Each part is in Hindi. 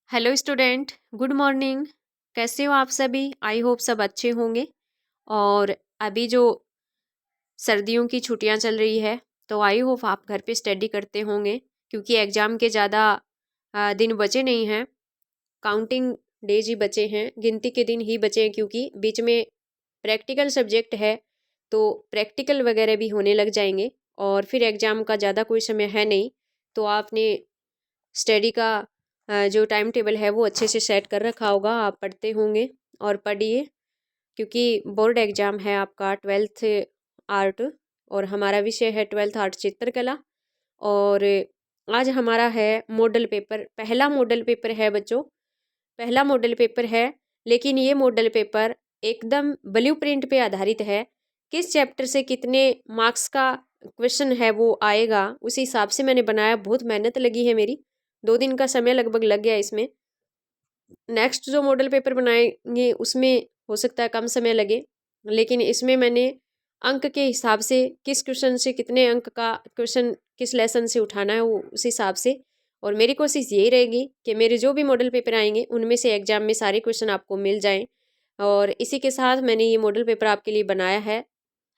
Hello student, good morning. कैसे हो आप सभी? आई होप सब अच्छे होंगे। और अभी जो सर्दियों की छुट्टियां चल रही है तो आई होप आप घर पे स्टडी करते होंगे, क्योंकि एग्ज़ाम के ज़्यादा दिन बचे नहीं हैं। काउंटिंग डेज ही बचे हैं, गिनती के दिन ही बचे हैं, क्योंकि बीच में प्रैक्टिकल सब्जेक्ट है तो प्रैक्टिकल वगैरह भी होने लग जाएंगे और फिर एग्ज़ाम का ज़्यादा कोई समय है नहीं। तो आपने स्टडी का जो टाइम टेबल है वो अच्छे से सेट कर रखा होगा, आप पढ़ते होंगे और पढ़िए, क्योंकि बोर्ड एग्ज़ाम है आपका 12th आर्ट और हमारा विषय है 12th आर्ट चित्रकला। और आज हमारा है मॉडल पेपर, पहला मॉडल पेपर है बच्चों, पहला मॉडल पेपर है। लेकिन ये मॉडल पेपर एकदम ब्लूप्रिंट पे आधारित है। किस चैप्टर से कितने मार्क्स का क्वेश्चन है वो आएगा, उसी हिसाब से मैंने बनाया। बहुत मेहनत लगी है मेरी, 2 दिन का समय लगभग लग गया इसमें। नेक्स्ट जो मॉडल पेपर बनाएंगे उसमें हो सकता है कम समय लगे, लेकिन इसमें मैंने अंक के हिसाब से किस क्वेश्चन से कितने अंक का क्वेश्चन किस लेसन से उठाना है वो उस हिसाब से। और मेरी कोशिश यही रहेगी कि मेरे जो भी मॉडल पेपर आएंगे उनमें से एग्जाम में सारे क्वेश्चन आपको मिल जाएं। और इसी के साथ मैंने ये मॉडल पेपर आपके लिए बनाया है।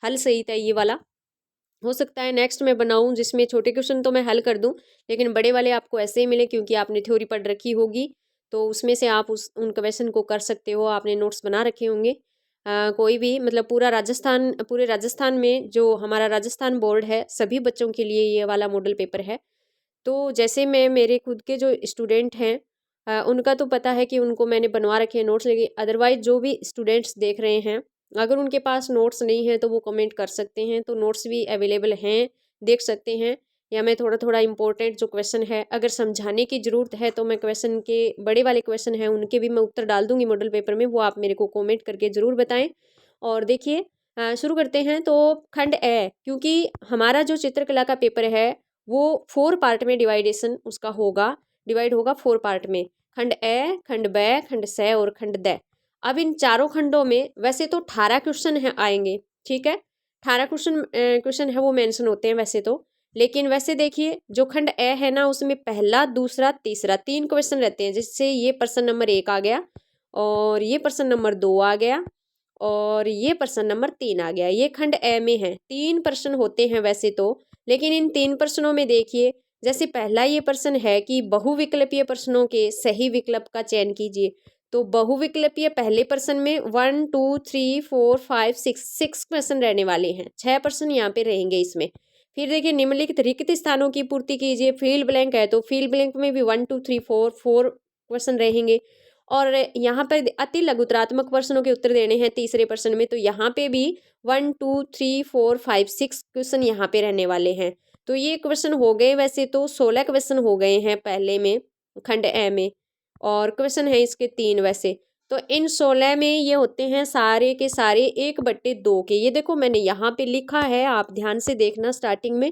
हल सही था ये वाला, हो सकता है नेक्स्ट मैं बनाऊं जिसमें छोटे क्वेश्चन तो मैं हल कर दूं, लेकिन बड़े वाले आपको ऐसे ही मिले, क्योंकि आपने थ्योरी पढ़ रखी होगी तो उसमें से आप उन क्वेश्चन को कर सकते हो। आपने नोट्स बना रखे होंगे। कोई भी मतलब पूरे राजस्थान में जो हमारा राजस्थान बोर्ड है सभी बच्चों के लिए ये वाला मॉडल पेपर है। तो जैसे मैं मेरे खुद के जो स्टूडेंट हैं उनका तो पता है कि उनको मैंने बनवा रखे हैं नोट्स, लेकिन अदरवाइज जो भी स्टूडेंट्स देख रहे हैं, अगर उनके पास नोट्स नहीं है तो वो कमेंट कर सकते हैं, तो नोट्स भी अवेलेबल हैं, देख सकते हैं। या मैं थोड़ा थोड़ा इंपॉर्टेंट जो क्वेश्चन है अगर समझाने की ज़रूरत है तो मैं क्वेश्चन के बड़े वाले क्वेश्चन हैं उनके भी मैं उत्तर डाल दूंगी मॉडल पेपर में, वो आप मेरे को कॉमेंट करके ज़रूर बताएं। और देखिए शुरू करते हैं। तो खंड ए, क्योंकि हमारा जो चित्रकला का पेपर है वो 4 पार्ट में डिवाइडेशन उसका होगा, डिवाइड होगा 4 पार्ट में। खंड ए, खंड ब, खंड स और खंड द। अब इन चारों खंडों में वैसे तो 18 क्वेश्चन है आएंगे, ठीक है, 18 क्वेश्चन है वो मेंशन होते हैं वैसे तो। लेकिन वैसे देखिए जो खंड ए है ना उसमें पहला दूसरा तीसरा 3 क्वेश्चन रहते हैं, जिससे ये पर्सन नंबर 1 आ गया और ये पर्सन नंबर 2 आ गया और ये पर्सन नंबर 3 आ गया। ये खंड ए में है, 3 प्रश्न होते हैं वैसे तो। लेकिन इन 3 प्रश्नों में देखिए, जैसे पहला ये प्रश्न है कि बहुविकल्पीय प्रश्नों के सही विकल्प का चयन कीजिए। तो बहुविकल्पीय पहले प्रश्न में 1 2 3 4 5 6 क्वेश्चन रहने वाले हैं, 6 प्रश्न यहाँ पे रहेंगे इसमें। फिर देखिए निम्नलिखित रिक्त स्थानों की पूर्ति कीजिए। फील्ड ब्लैंक है तो फील्ड ब्लैंक में भी 1 2 3 4 क्वेश्चन रहेंगे। और यहाँ पर अति लघुतरात्मक प्रश्नों के उत्तर देने हैं तीसरे प्रश्न में, तो यहाँ पे भी 1 2 3 4 5 6 क्वेश्चन यहाँ पे रहने वाले हैं। तो ये क्वेश्चन हो गए वैसे तो 16 क्वेश्चन हो गए हैं पहले में, खंड ए में, और क्वेश्चन है इसके 3 वैसे। तो इन 16 में ये होते हैं सारे के सारे 1/2 के। ये देखो मैंने यहाँ पे लिखा है, आप ध्यान से देखना स्टार्टिंग में।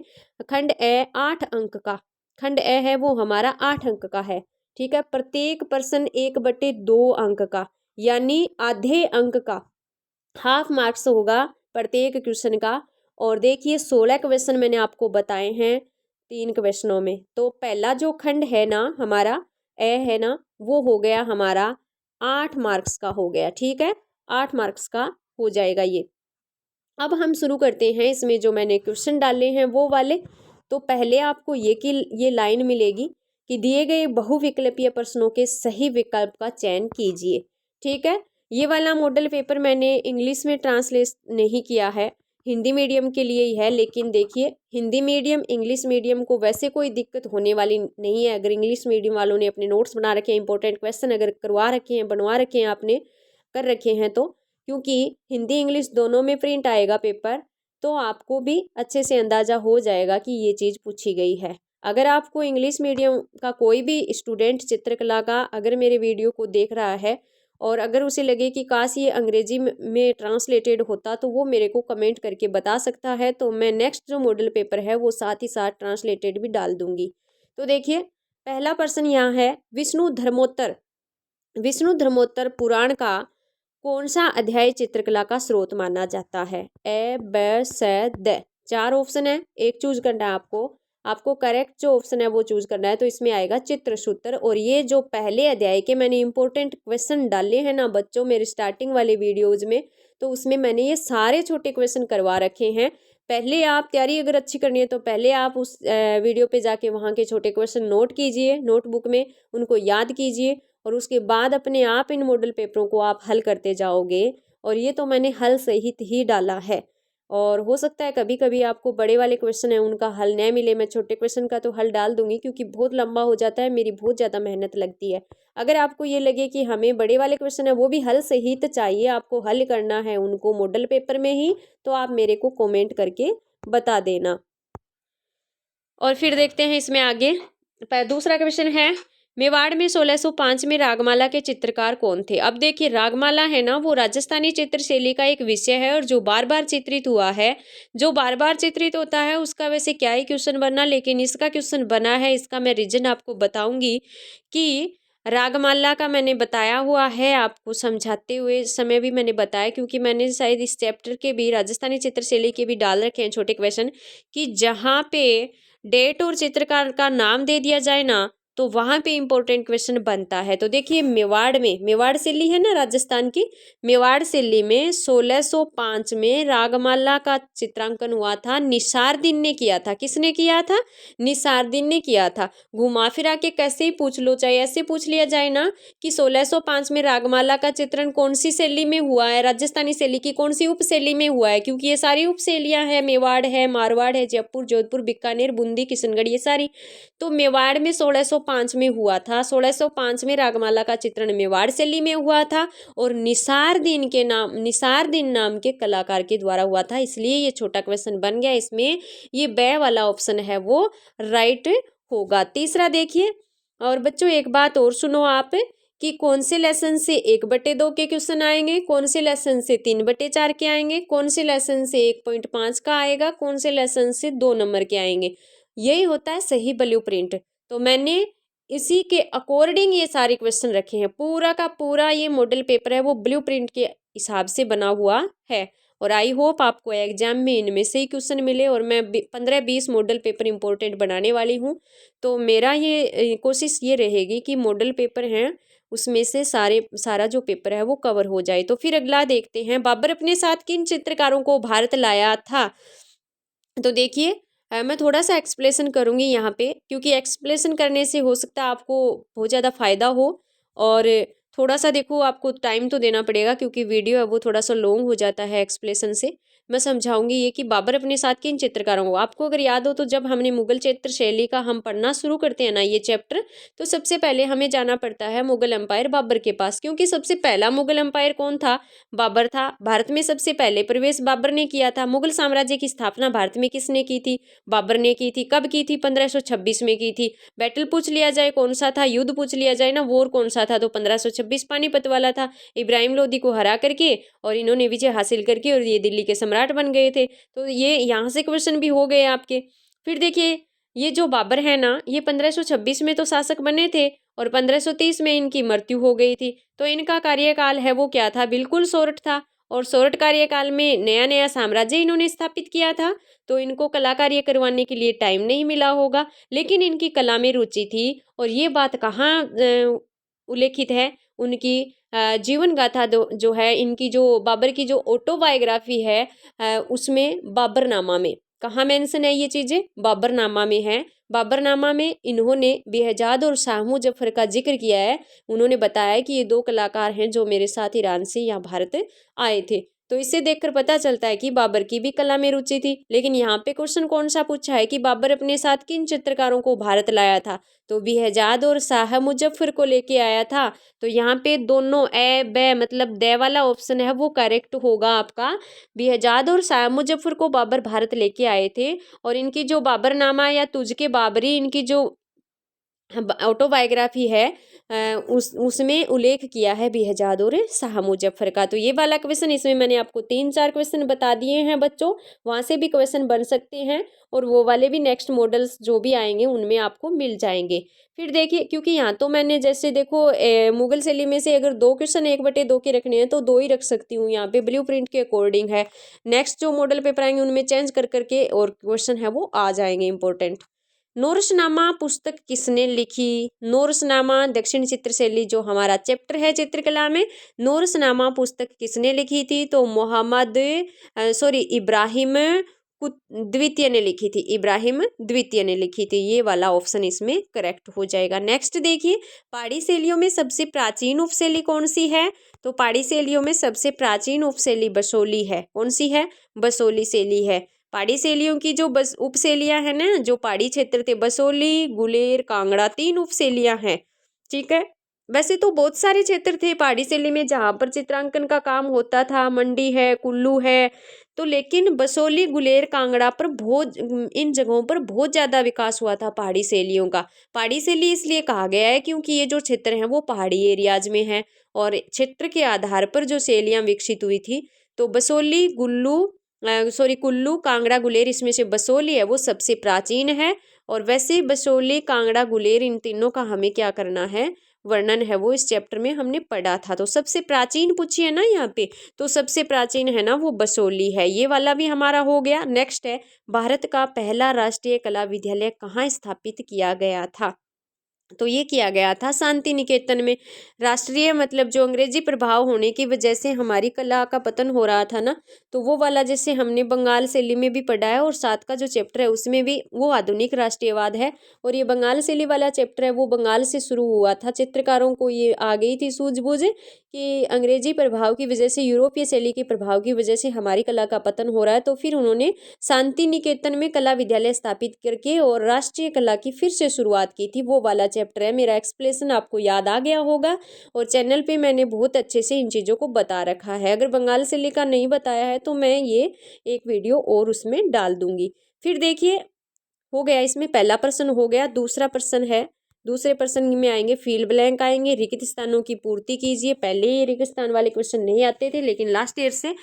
खंड ए 8 अंक का, खंड ए है वो हमारा 8 अंक का है, ठीक है। प्रत्येक प्रश्न 1/2 अंक का, यानी आधे अंक का, हाफ मार्क्स होगा प्रत्येक क्वेश्चन का। और देखिए 16 क्वेश्चन मैंने आपको बताए हैं 3 क्वेश्चनों में। तो पहला जो खंड है ना हमारा ए है ना, वो हो गया हमारा 8 मार्क्स का हो गया, ठीक है, 8 मार्क्स का हो जाएगा ये। अब हम शुरू करते हैं, इसमें जो मैंने क्वेश्चन डाले हैं वो वाले। तो पहले आपको ये लाइन मिलेगी कि दिए गए बहुविकल्पीय प्रश्नों के सही विकल्प का चयन कीजिए, ठीक है। ये वाला मॉडल पेपर मैंने इंग्लिश में ट्रांसलेट नहीं किया है, हिंदी मीडियम के लिए ही है। लेकिन देखिए हिंदी मीडियम इंग्लिश मीडियम को वैसे कोई दिक्कत होने वाली नहीं है। अगर इंग्लिश मीडियम वालों ने अपने नोट्स बना रखे हैं, इंपॉर्टेंट क्वेश्चन अगर करवा रखे हैं, बनवा रखे हैं, आपने कर रखे हैं, तो क्योंकि हिंदी इंग्लिश दोनों में प्रिंट आएगा पेपर, तो आपको भी अच्छे से अंदाज़ा हो जाएगा कि ये चीज़ पूछी गई है। अगर आपको इंग्लिश मीडियम का कोई भी स्टूडेंट चित्रकला का अगर मेरे वीडियो को देख रहा है और अगर उसे लगे कि काश ये अंग्रेजी में ट्रांसलेटेड होता, तो वो मेरे को कमेंट करके बता सकता है, तो मैं नेक्स्ट जो मॉडल पेपर है वो साथ ही साथ ट्रांसलेटेड भी डाल दूंगी। तो देखिए पहला प्रश्न यहाँ है, विष्णु धर्मोत्तर पुराण का कौन सा अध्याय चित्रकला का स्रोत माना जाता है? ए ब स द, 4 ऑप्शन है, एक चूज करना है आपको। आपको करेक्ट जो ऑप्शन है वो चूज करना है। तो इसमें आएगा चित्रसूत्र। और ये जो पहले अध्याय के मैंने इंपॉर्टेंट क्वेश्चन डाले हैं ना बच्चों मेरे स्टार्टिंग वाले वीडियोज में, तो उसमें मैंने ये सारे छोटे क्वेश्चन करवा रखे हैं। पहले आप तैयारी अगर अच्छी करनी है तो पहले आप उस वीडियो पे जाके वहाँ के छोटे क्वेश्चन नोट कीजिए, नोटबुक में उनको याद कीजिए, और उसके बाद अपने आप इन मॉडल पेपरों को आप हल करते जाओगे। और ये तो मैंने हल सहित ही डाला है, और हो सकता है कभी कभी आपको बड़े वाले क्वेश्चन है उनका हल न मिले, मैं छोटे क्वेश्चन का तो हल डाल दूंगी, क्योंकि बहुत लंबा हो जाता है, मेरी बहुत ज़्यादा मेहनत लगती है। अगर आपको ये लगे कि हमें बड़े वाले क्वेश्चन है वो भी हल सहित चाहिए, आपको हल करना है उनको मॉडल पेपर में ही, तो आप मेरे को कमेंट करके बता देना। और फिर देखते हैं इसमें आगे। दूसरा क्वेश्चन है, मेवाड़ में 1605 में रागमाला के चित्रकार कौन थे। अब देखिए रागमाला है ना, वो राजस्थानी चित्रशैली का एक विषय है, और जो बार बार चित्रित हुआ है, जो बार बार चित्रित होता है उसका वैसे क्या ही क्वेश्चन बनना, लेकिन इसका क्वेश्चन बना है। इसका मैं रीजन आपको बताऊंगी कि रागमाला का मैंने बताया हुआ है, आपको समझाते हुए समय भी मैंने बताया, क्योंकि मैंने शायद इस चैप्टर के भी राजस्थानी चित्रशैली के भी डाल रखे हैं छोटे क्वेश्चन, कि जहाँ पे डेट और चित्रकार का नाम दे दिया जाए ना, तो वहां पे इंपॉर्टेंट क्वेश्चन बनता है। तो देखिए मेवाड़ में, मेवाड़ शैली है ना राजस्थान की, मेवाड़ शैली में 1605 में रागमाला का चित्रांकन हुआ था। निसारदीन ने किया था। किसने किया था? निसारदीन ने किया था। घुमा फिरा के कैसे ही पूछ लो, चाहे ऐसे पूछ लिया जाए ना कि 1605 में रागमाला का चित्रण कौन सी शैली में हुआ है, राजस्थानी शैली की कौन सी उपशैली में हुआ है, क्योंकि ये सारी उपशैलियां हैं, मेवाड़ है, मारवाड़ है, जयपुर, जोधपुर, बीकानेर, बूंदी, किशनगढ़, ये सारी। तो मेवाड़ में 1605 में हुआ था। 1605 में रागमाला का चित्रण मेवाड़ शैली में हुआ था, और निसारदीन नाम के कलाकार के द्वारा हुआ था, इसलिए ये छोटा क्वेश्चन बन गया। इसमें ये ब वाला ऑप्शन है वो राइट होगा। तीसरा देखिए, और बच्चों एक बात और सुनो आप, कि कौन से लेसन से 1/2 के क्वेश्चन आएंगे, कौन से लेसन से 3/4 के आएंगे, कौन से लेसन से 1.5 का आएगा, कौन से लेसन से 2 नंबर के आएंगे। यही होता है सही ब्लूप्रिंट। तो मैंने इसी के अकॉर्डिंग ये सारे क्वेश्चन रखे हैं। पूरा का पूरा ये मॉडल पेपर है वो ब्लूप्रिंट के हिसाब से बना हुआ है, और आई होप आपको एग्जाम में इनमें से ही क्वेश्चन मिले। और मैं 15-20 मॉडल पेपर इंपॉर्टेंट बनाने वाली हूँ, तो मेरा ये कोशिश ये रहेगी कि मॉडल पेपर हैं उसमें से सारा जो पेपर है वो कवर हो जाए। तो फिर अगला देखते हैं, बाबर अपने साथ किन चित्रकारों को भारत लाया था। तो देखिए मैं थोड़ा सा एक्सप्लेसन करूँगी यहाँ पे, क्योंकि एक्सप्लेसन करने से हो सकता है आपको बहुत ज़्यादा फ़ायदा हो, और थोड़ा सा देखो आपको टाइम तो देना पड़ेगा, क्योंकि वीडियो है वो थोड़ा सा लॉन्ग हो जाता है एक्सप्लेसन से। मैं समझाऊंगी ये कि बाबर अपने साथ किन चित्रकारों को, आपको अगर याद हो तो जब हमने मुगल चित्र शैली का हम पढ़ना शुरू करते हैं ना ये चैप्टर, तो सबसे पहले हमें जाना पड़ता है मुगल एम्पायर बाबर के पास, क्योंकि सबसे पहला मुगल एम्पायर कौन था? बाबर था। भारत में सबसे पहले प्रवेश बाबर ने किया था। मुगल साम्राज्य की स्थापना भारत में किसने की थी? बाबर ने की थी। कब की थी? 1526 में की थी। बैटल पूछ लिया जाए कौन सा था, युद्ध पूछ लिया जाए ना, वॉर कौन सा था, तो 1526 पानीपत वाला था। इब्राहिम लोदी को हरा करके और इन्होंने विजय हासिल करके और ये दिल्ली के सम्राट बन गए थे। तो ये यहाँ से क्वेश्चन भी हो गए आपके। फिर देखिए ये जो बाबर है ना, ये 1526 में तो शासक बने थे और 1530 में इनकी मृत्यु हो गई थी। तो इनका कार्यकाल है वो क्या था? बिल्कुल शॉर्ट था, और शॉर्ट कार्यकाल में नया नया साम्राज्य इन्होंने स्थापित किया था, तो इनको कला कार्य करवाने के लिए टाइम नहीं मिला होगा, लेकिन इनकी कला में रुचि थी। और ये बात कहाँ उल्लेखित है? उनकी जीवन गाथा जो है, इनकी जो बाबर की जो ऑटोबायोग्राफी है उसमें बाबरनामा में, कहाँ मेंशन है ये चीज़ें? बाबरनामा में है। बाबरनामा में इन्होंने बेहजाद और शाह मुजफ्फर का जिक्र किया है। उन्होंने बताया कि ये 2 कलाकार हैं जो मेरे साथ ईरान से यहाँ भारत आए थे। तो इससे देखकर पता चलता है कि बाबर की भी कला में रुचि थी। लेकिन यहाँ पे क्वेश्चन कौन सा पूछा है कि बाबर अपने साथ किन चित्रकारों को भारत लाया था? तो बेहजाद और शाह मुजफ्फर को लेके आया था। तो यहाँ पे दोनों ए बे मतलब दे वाला ऑप्शन है वो करेक्ट होगा आपका। बेहजाद और शाह मुजफ्फर को बाबर भारत लेके आए थे, और इनकी जो बाबरनामा या तुझके बाबरी इनकी जो ऑटोबायोग्राफी है उसमें उल्लेख किया है बेहजाद और शाह मुजफ्फर का। तो ये वाला क्वेश्चन, इसमें मैंने आपको 3-4 क्वेश्चन बता दिए हैं बच्चों, वहाँ से भी क्वेश्चन बन सकते हैं, और वो वाले भी नेक्स्ट मॉडल्स जो भी आएंगे उनमें आपको मिल जाएंगे। फिर देखिए, क्योंकि यहाँ तो मैंने जैसे देखो मुगल शैली में से अगर 2 क्वेश्चन 1/2 के रखने हैं तो 2 ही रख सकती हूँ, यहाँ पे ब्लूप्रिंट के अकॉर्डिंग है। नेक्स्ट जो मॉडल पेपर आएंगे उनमें चेंज कर करके और क्वेश्चन है वो आ जाएंगे इंपॉर्टेंट। नोरसनामा पुस्तक किसने लिखी? नोरसनामा दक्षिण चित्र शैली जो हमारा चैप्टर है चित्रकला में, नोरसनामा पुस्तक किसने लिखी थी? तो इब्राहिम द्वितीय ने लिखी थी, इब्राहिम द्वितीय ने लिखी थी। ये वाला ऑप्शन इसमें करेक्ट हो जाएगा। नेक्स्ट देखिए, पहाड़ी शैलियों में सबसे प्राचीन उपशैली कौन सी है? तो पहाड़ी शैलियों में सबसे प्राचीन उपशैली बसोली है। कौन सी है? बसोली शैली है। पहाड़ी शैलियों की जो बस उपशैलियां हैं ना, जो पहाड़ी क्षेत्र थे, बसोली, गुलेर, कांगड़ा, 3 उपशैलियां हैं। ठीक है। वैसे तो बहुत सारे क्षेत्र थे पहाड़ी शैली में जहाँ पर चित्रांकन का काम होता था, मंडी है, कुल्लू है, तो लेकिन बसोली, गुलेर, कांगड़ा पर इन जगहों पर बहुत ज़्यादा विकास हुआ था पहाड़ी शैलियों का। पहाड़ी शैली इसलिए कहा गया है क्योंकि ये जो क्षेत्र हैं वो पहाड़ी एरियाज में है और क्षेत्र के आधार पर जो शैलियाँ विकसित हुई थी, तो बसोली, कुल्लू, कांगड़ा, गुलेर, इसमें से बसोली है वो सबसे प्राचीन है। और वैसे बसोली, कांगड़ा, गुलेर, इन तीनों का हमें क्या करना है? वर्णन है वो इस चैप्टर में हमने पढ़ा था। तो सबसे प्राचीन पूछी है ना यहाँ पे, तो सबसे प्राचीन है ना वो बसोली है। ये वाला भी हमारा हो गया। नेक्स्ट है, भारत का पहला राष्ट्रीय कला विद्यालय कहाँ स्थापित किया गया था? तो ये किया गया था शांति निकेतन में। राष्ट्रीय मतलब जो अंग्रेजी प्रभाव होने की वजह से हमारी कला का पतन हो रहा था ना, तो वो वाला जैसे हमने बंगाल शैली में भी पढ़ा है और 7 का जो चैप्टर है उसमें भी वो आधुनिक राष्ट्रीयवाद है। और ये बंगाल शैली वाला चैप्टर है वो बंगाल से शुरू हुआ था। चित्रकारों को ये आ गई थी सूझबूझ कि अंग्रेजी प्रभाव की वजह से, यूरोपीय शैली के प्रभाव की वजह से हमारी कला का पतन हो रहा है। तो फिर उन्होंने शांति निकेतन में कला विद्यालय स्थापित करके और राष्ट्रीय कला की फिर से शुरुआत की थी। वो वाला चैप्टर है। मेरा एक्सप्लेनेशन आपको याद आ गया होगा और चैनल पे मैंने बहुत अच्छे से इन चीज़ों को बता रखा है। अगर बंगाल शैली का नहीं बताया है तो मैं ये एक वीडियो और उसमें डाल दूंगी। फिर देखिए, हो गया, इसमें पहला प्रश्न हो गया। दूसरा प्रश्न है, दूसरे प्रश्न में आएंगे फील्ड ब्लैंक आएंगे, रिक्त स्थानों की पूर्ति कीजिए। पहले ये रिक्त स्थान वाले क्वेश्चन नहीं आते थे, लेकिन लास्ट ईयर से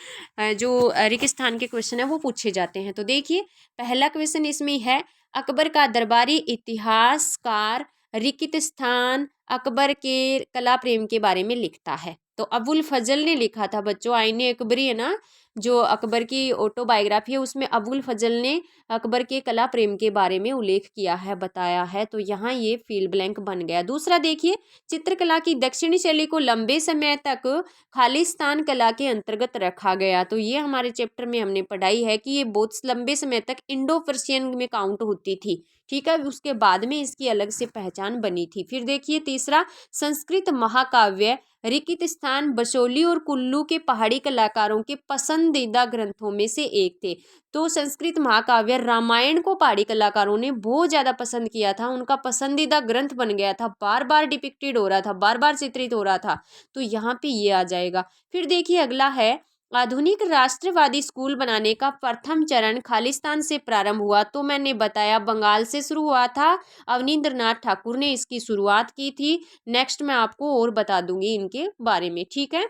जो रिक्त स्थान के क्वेश्चन है वो पूछे जाते हैं। तो देखिए, पहला क्वेश्चन इसमें है, अकबर का दरबारी इतिहासकार रिक्त स्थान अकबर के कला प्रेम के बारे में लिखता है। तो अबुल फजल ने लिखा था बच्चों, आईने अकबरी है ना, जो अकबर की ऑटोबायोग्राफी है, उसमें अबुल फजल ने अकबर के कला प्रेम के बारे में उल्लेख किया है, बताया है। तो यहाँ ये फील्ड ब्लैंक बन गया। दूसरा देखिए, चित्रकला की दक्षिणी शैली को लंबे समय तक खालिस्तान कला के अंतर्गत रखा गया। तो ये हमारे चैप्टर में हमने पढ़ाई है कि ये बहुत लंबे समय तक इंडो पर्शियन में काउंट होती थी। ठीक है, उसके बाद में इसकी अलग से पहचान बनी थी। फिर देखिए तीसरा, संस्कृत महाकाव्य रिक्त स्थान बसोली और कुल्लू के पहाड़ी कलाकारों के पसंदीदा ग्रंथों में से एक थे। तो संस्कृत महाकाव्य रामायण को पहाड़ी कलाकारों ने बहुत ज़्यादा पसंद किया था, उनका पसंदीदा ग्रंथ बन गया था, बार बार डिपिक्टेड हो रहा था, बार बार चित्रित हो रहा था। तो यहाँ पे ये आ जाएगा। फिर देखिए अगला है, आधुनिक राष्ट्रवादी स्कूल बनाने का प्रथम चरण खालिस्तान से प्रारंभ हुआ। तो मैंने बताया बंगाल से शुरू हुआ था, अवनींद्रनाथ ठाकुर ने इसकी शुरुआत की थी। नेक्स्ट मैं आपको और बता दूंगी इनके बारे में। ठीक है,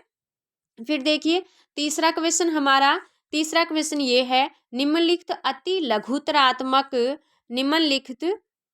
फिर देखिए तीसरा क्वेश्चन ये है, निम्नलिखित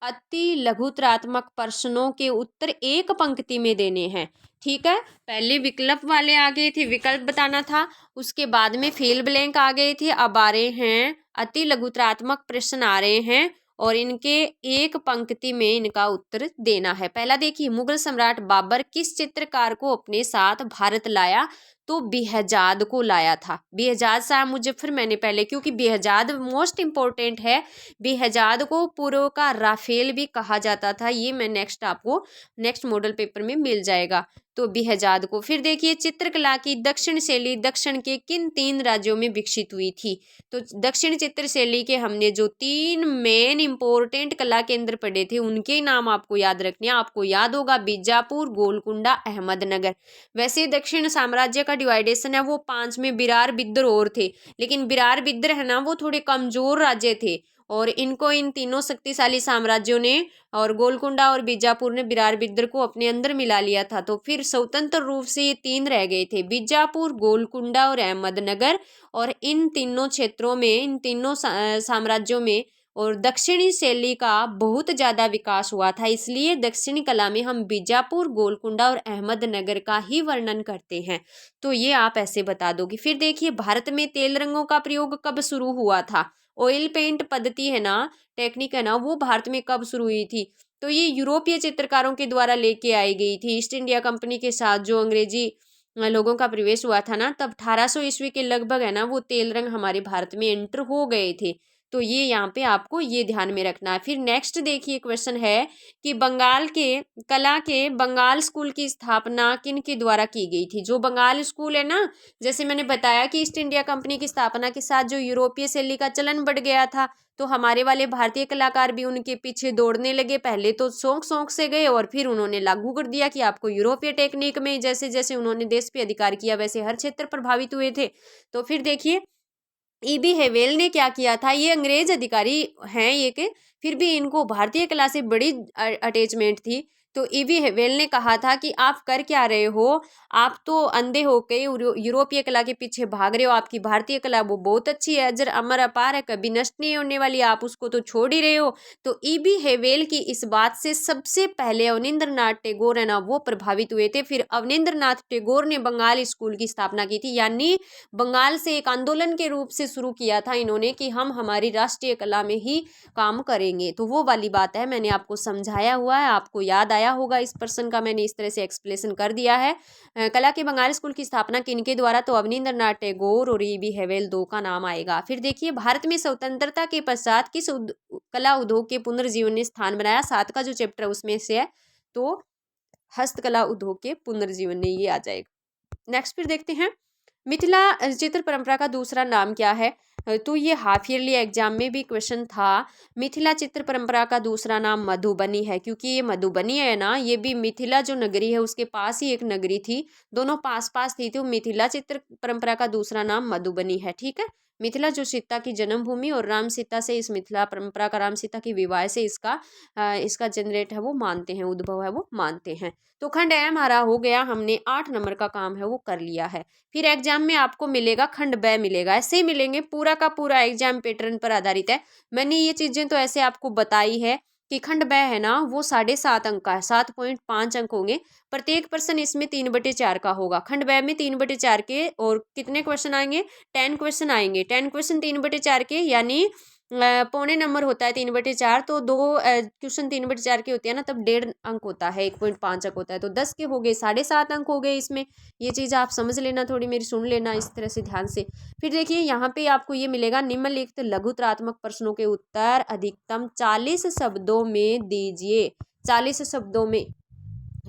अति लघुतरात्मक प्रश्नों के उत्तर एक पंक्ति में देने हैं। ठीक है, पहले विकल्प वाले आ गए थे, विकल्प बताना था, उसके बाद में फील्ड ब्लैंक आ गए थे, अब आ रहे हैं अति लघुतरात्मक प्रश्न आ रहे हैं और इनके एक पंक्ति में इनका उत्तर देना है। पहला देखिए, मुगल सम्राट बाबर किस चित्रकार को अपने साथ भारत लाया? तो बेहजाद को लाया था। बेहजाद शाह मुजफ्फर, मैंने पहले, क्योंकि बेहजाद मोस्ट इंपॉर्टेंट है, बेहजाद को पूर्व का राफेल भी कहा जाता था। ये मैं नेक्स्ट मॉडल पेपर में मिल जाएगा। तो बेहजाद को। फिर देखिए, चित्रकला की दक्षिण शैली दक्षिण के किन 3 राज्यों में विकसित हुई थी? तो दक्षिण चित्र शैली के हमने जो 3 मेन इंपॉर्टेंट कला केंद्र पढ़े थे उनके नाम आपको याद रखने हैं। आपको याद होगा बीजापुर, गोलकुंडा, अहमदनगर। वैसे दक्षिण साम्राज्य का डिवाइडेशन है वो 5 में बिरार, बिद्र और थे, लेकिन बिरार बिद्र है ना वो थोड़े कमजोर राज्य थे और इनको इन तीनों शक्तिशाली साम्राज्यों ने और गोलकुंडा और बीजापुर ने बिरार बिद्र को अपने अंदर मिला लिया था। तो फिर स्वतंत्र रूप से ये 3 रह गए थे, बीजापुर, गोलकुंडा और अहमदनगर। और इन तीनों क्षेत्रों में, इन तीनों साम्राज्यों में और दक्षिणी शैली का बहुत ज़्यादा विकास हुआ था, इसलिए दक्षिणी कला में हम बीजापुर, गोलकुंडा और अहमदनगर का ही वर्णन करते हैं। तो ये आप ऐसे बता दोगे। फिर देखिए, भारत में तेल रंगों का प्रयोग कब शुरू हुआ था? ऑयल पेंट पद्धति है ना, टेक्निक है ना, वो भारत में कब शुरू हुई थी? तो ये यूरोपीय चित्रकारों के द्वारा लेके आई गई थी। ईस्ट इंडिया कंपनी के साथ जो अंग्रेजी लोगों का प्रवेश हुआ था ना, तब 1800 ईस्वी के लगभग है ना वो तेल रंग हमारे भारत में एंटर हो गए थे। तो ये यहाँ पे आपको ये ध्यान में रखना है। फिर नेक्स्ट देखिए क्वेश्चन है कि बंगाल के कला के बंगाल स्कूल की स्थापना किन के द्वारा की गई थी? जो बंगाल स्कूल है ना, जैसे मैंने बताया कि ईस्ट इंडिया कंपनी की स्थापना के साथ जो यूरोपीय शैली का चलन बढ़ गया था, तो हमारे वाले भारतीय कलाकार भी उनके पीछे दौड़ने लगे। पहले तो शौक शौक से गए और फिर उन्होंने लागू कर दिया कि आपको यूरोपीय टेक्निक में, जैसे जैसे उन्होंने देश पे अधिकार किया वैसे हर क्षेत्र प्रभावित हुए थे। तो फिर देखिए ईबी हेवेल ने क्या किया था, ये अंग्रेज अधिकारी हैं ये के, फिर भी इनको भारतीय कला से बड़ी अटैचमेंट थी। तो ईबी हेवेल ने कहा था कि आप कर क्या रहे हो, आप तो अंधे होके यूरोपीय कला के पीछे भाग रहे हो। आपकी भारतीय कला वो बहुत अच्छी है, अजर अमर अपार है, कभी नष्ट नहीं होने वाली, आप उसको तो छोड़ ही रहे हो। तो ईबी हेवेल की इस बात से सबसे पहले अवनींद्रनाथ टैगोर है ना वो प्रभावित हुए थे। फिर अवनींद्रनाथ टैगोर ने बंगाल स्कूल की स्थापना की थी, यानी बंगाल से एक आंदोलन के रूप से शुरू किया था इन्होंने कि हम हमारी राष्ट्रीय कला में ही काम करेंगे। तो वो वाली बात है, मैंने आपको समझाया हुआ है, आपको याद आया होगा इस पर्सन का, मैंने इस तरह से एक्सप्लेनेशन कर दिया है। कला के बंगाल स्कूल की स्थापना किनके द्वारा? तो अवनींद्रनाथ टैगोर और ईबी हेवेल दो का नाम आएगा। फिर देखिए भारत में स्वतंत्रता के पश्चात किस कला उद्योग के पुनर्जीवन ने स्थान बनाया? 7 का जो चैप्टर उसमें से है, तो हस्तकला उद्योग के पुनर्जीवन ने ये आ जाएगा। नेक्स्ट फिर देखते हैं मिथिला चित्र परंपरा का दूसरा नाम क्या है? तो ये हाफ ईयरली एग्जाम में भी क्वेश्चन था। मिथिला चित्र परंपरा का दूसरा नाम मधुबनी है, क्योंकि ये मधुबनी है ना, ये भी मिथिला जो नगरी है उसके पास ही एक नगरी थी, दोनों पास पास थी, तो मिथिला चित्र परंपरा का दूसरा नाम मधुबनी है। ठीक है, मिथिला जो सीता की जन्मभूमि और राम सीता से इस मिथिला परंपरा का राम सीता की विवाह से इसका जनरेट है वो मानते हैं, उद्भव है वो मानते हैं। तो खंड ए हमारा हो गया, हमने 8 नंबर का काम है वो कर लिया है। फिर एग्जाम में आपको मिलेगा खंड ब मिलेगा, ऐसे ही मिलेंगे, पूरा का पूरा एग्जाम पैटर्न पर आधारित है। मैंने ये चीजें तो ऐसे आपको बताई है कि खंड ब है ना वो 7.5 अंक का है, 7.5 अंक होंगे। प्रत्येक प्रश्न इसमें 3/4 का होगा। खंड ब में 3/4 के और कितने क्वेश्चन आएंगे? 10 क्वेश्चन आएंगे। 10 क्वेश्चन 3/4 के, यानी पौने नंबर होता है 3/4, तो 2 क्वेश्चन 3/4 के होते हैं ना, तब 1.5 अंक होता है, 1.5 अंक होता है, तो 10 के हो गए, 7.5 अंक हो गए इसमें। ये चीज़ आप समझ लेना, थोड़ी मेरी सुन लेना इस तरह से ध्यान से। फिर देखिए यहाँ पे आपको ये मिलेगा, निम्नलिखित लघुत्रात्मक प्रश्नों के उत्तर अधिकतम 40 शब्दों में दीजिए। 40 शब्दों में,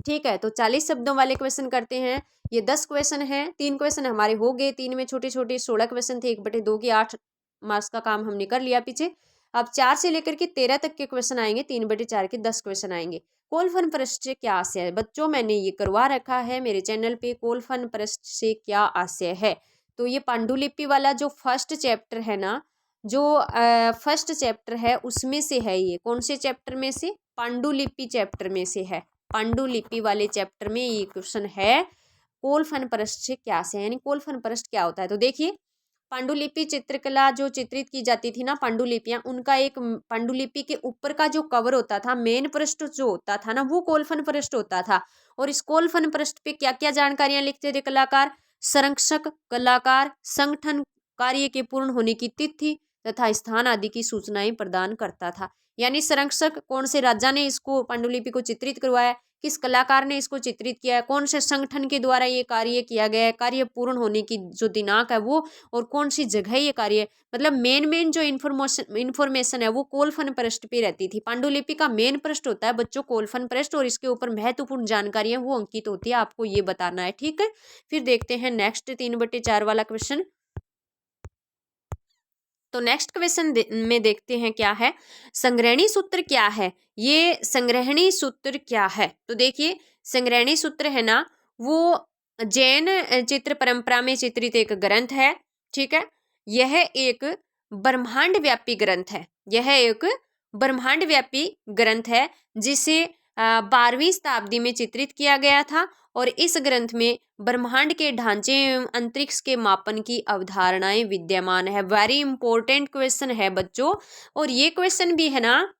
ठीक है, तो 40 शब्दों वाले क्वेश्चन करते हैं। ये 10 क्वेश्चन है, 3 क्वेश्चन हमारे हो गए, 3 में छोटे छोटे 16 क्वेश्चन थे, 1/2 की 8 मार्क्स का काम हमने कर लिया पीछे। अब 4 से लेकर के 13 तक के क्वेश्चन आएंगे, 3/4 के 10 क्वेश्चन आएंगे। कोलफन पृष्ठ से क्या आशय है? बच्चों मैंने ये करवा रखा है मेरे चैनल पे, कोलफन पृष्ठ से क्या आशय है। तो ये पांडुलिपि वाला जो फर्स्ट चैप्टर है ना, जो फर्स्ट चैप्टर है उसमें से है ये। कौन से चैप्टर में से? पांडुलिपि चैप्टर में से है। पांडुलिपि वाले चैप्टर में ये क्वेश्चन है, कोलफन पृष्ठ से क्या से, यानी कोलफन पृष्ठ क्या होता है। तो देखिए पांडुलिपि चित्रकला जो चित्रित की जाती थी ना, पांडुलिपियां, उनका एक पांडुलिपि के ऊपर का जो कवर होता था, मेन पृष्ठ जो होता था ना, वो कोलफन पृष्ठ होता था। और इस कोलफन पृष्ठ पे क्या क्या जानकारियां लिखते थे कलाकार? संरक्षक कलाकार संगठन, कार्य के पूर्ण होने की तिथि तथा स्थान आदि की सूचनाएं प्रदान करता था। यानी संरक्षक कौन से राजा ने इसको पांडुलिपि को चित्रित करवाया, किस कलाकार ने इसको चित्रित किया है, कौन से संगठन के द्वारा ये कार्य किया गया है, कार्य पूर्ण होने की जो दिनांक है वो, और कौन सी जगह ये कार्य, मतलब मेन जो इन्फॉर्मेशन है वो कोलफन पृष्ठ पे रहती थी। पांडुलिपि का मेन पृष्ठ होता है बच्चों कोलफन पृष्ठ, और इसके ऊपर महत्वपूर्ण जानकारियां वो अंकित होती है, आपको ये बताना है। ठीक है, फिर देखते हैं नेक्स्ट 3/4 वाला क्वेश्चन। तो नेक्स्ट क्वेश्चन में देखते हैं क्या है, संग्रहणी सूत्र क्या है। ये संग्रहणी सूत्र क्या है? तो देखिए संग्रहणी सूत्र है ना वो जैन चित्र परंपरा में चित्रित एक ग्रंथ है। ठीक है, यह एक ब्रह्मांड व्यापी ग्रंथ है। यह एक ब्रह्मांड व्यापी ग्रंथ है जिसे 12वीं शताब्दी में चित्रित किया गया था, और इस ग्रंथ में ब्रह्मांड के ढांचे एवं अंतरिक्ष के मापन की अवधारणाएं विद्यमान है। वेरी इंपॉर्टेंट क्वेश्चन है बच्चों, और ये क्वेश्चन भी है ना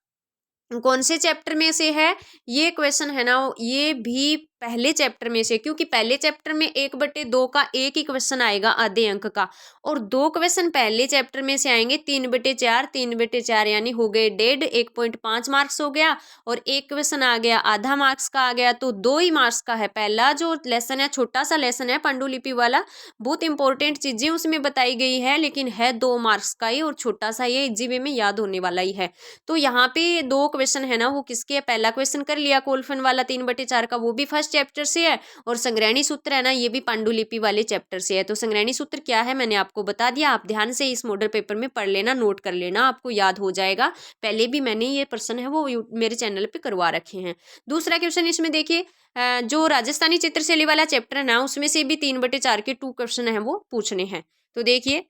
कौन से चैप्टर में से है? ये क्वेश्चन है ना ये भी पहले चैप्टर में से, क्योंकि पहले चैप्टर में 1/2 का एक ही क्वेश्चन आएगा आधे अंक का, और 2 क्वेश्चन पहले चैप्टर में से आएंगे 3/4, 3/4 यानी हो गए 1.5, 1.5 मार्क्स हो गया, और एक क्वेश्चन आ गया आधा मार्क्स का आ गया, तो 2 ही मार्क्स का है। पहला जो लेसन है, छोटा सा लेसन है पांडुलिपि वाला, बहुत इंपॉर्टेंट चीजें उसमें बताई गई है, लेकिन है 2 मार्क्स का ही और छोटा सा, ये इजी वे में याद होने वाला ही है। तो यहाँ पे 2 क्वेश्चन है ना, वो किसके है? पहला क्वेश्चन कर लिया कोलफन वाला 3/4 का, वो भी फर्स्ट चैप्टर से है, और संग्रहणी सूत्र है ना, ये भी पांडुलिपि वाले चैप्टर से है। तो संग्रहणी सूत्र क्या है मैंने आपको बता दिया, आप ध्यान से इस मॉडल पेपर में पढ़ लेना, नोट कर लेना, आपको याद हो जाएगा। पहले भी मैंने ये प्रश्न है वो मेरे चैनल पे करवा रखे हैं। दूसरा क्वेश्चन इसमें देखिए, जो राजस्थानी चित्रशैली वाला चैप्टर है ना, उसमें से भी 3/4 के 2 क्वेश्चन है वो पूछने हैं। तो देखिए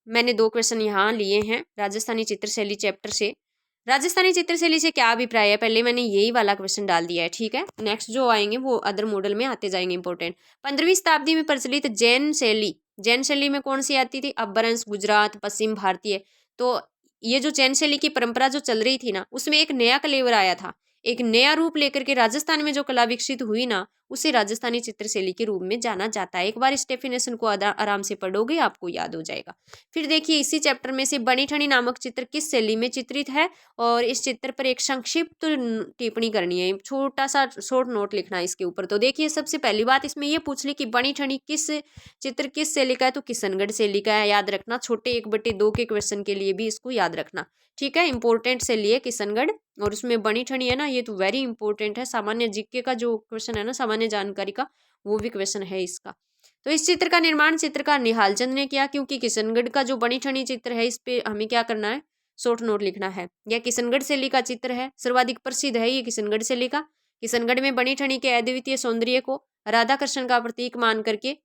मैंने 2 क्वेश्चन यहाँ लिए हैं राजस्थानी चित्रशैली चैप्टर से। राजस्थानी चित्रशैली से क्या अभिप्राय है, पहले मैंने यही वाला क्वेश्चन डाल दिया है, ठीक है। नेक्स्ट जो आएंगे वो अदर मॉडल में आते जाएंगे इंपॉर्टेंट। 15वीं शताब्दी में प्रचलित जैन शैली, जैन शैली में कौन सी आती थी? अपभ्रंश, गुजरात, पश्चिम भारतीय। तो ये जो जैन शैली की परंपरा जो चल रही थी ना, उसमें एक नया कलेवर आया था, एक नया रूप लेकर के राजस्थान में जो कला विकसित हुई ना, उसे राजस्थानी चित्रशैली के रूप में जाना जाता है। एक बार इस डेफिनेशन को आराम से पढ़ोगे आपको याद हो जाएगा। फिर देखिए इसी चैप्टर में से बनी ठनी नामक चित्र किस शैली में चित्रित है, और इस चित्र पर एक संक्षिप्त टिप्पणी करनी है, छोटा सा शॉर्ट नोट लिखना है इसके ऊपर। तो देखिए सबसे पहली बात इसमें ये पूछ ली कि बनी ठनी किस चित्र किस शैली का है, तो किशनगढ़ शैली का है, याद रखना। छोटे 1/2 के क्वेश्चन के लिए भी इसको याद रखना, ठीक है। इंपॉर्टेंट शैली है किशनगढ़, और उसमें बनी ठनी है ना, ये तो वेरी इंपॉर्टेंट है, सामान्य जीके का जो क्वेश्चन है ना, सामान्य जानकारी का, वो भी क्वेश्चन है इसका। तो इस चित्र का निर्माण चित्रकार निहाल चंद ने किया, क्योंकि किशनगढ़ का जो बनी ठनी चित्र है, इस पे हमें क्या करना है, शॉर्ट नोट लिखना है। यह किशनगढ़ शैली का चित्र है, सर्वाधिक प्रसिद्ध है ये किशनगढ़ शैली का। किशनगढ़ में बनी ठनी के अद्वितीय सौंदर्य को राधा कृष्ण का प्रतीक मान करके,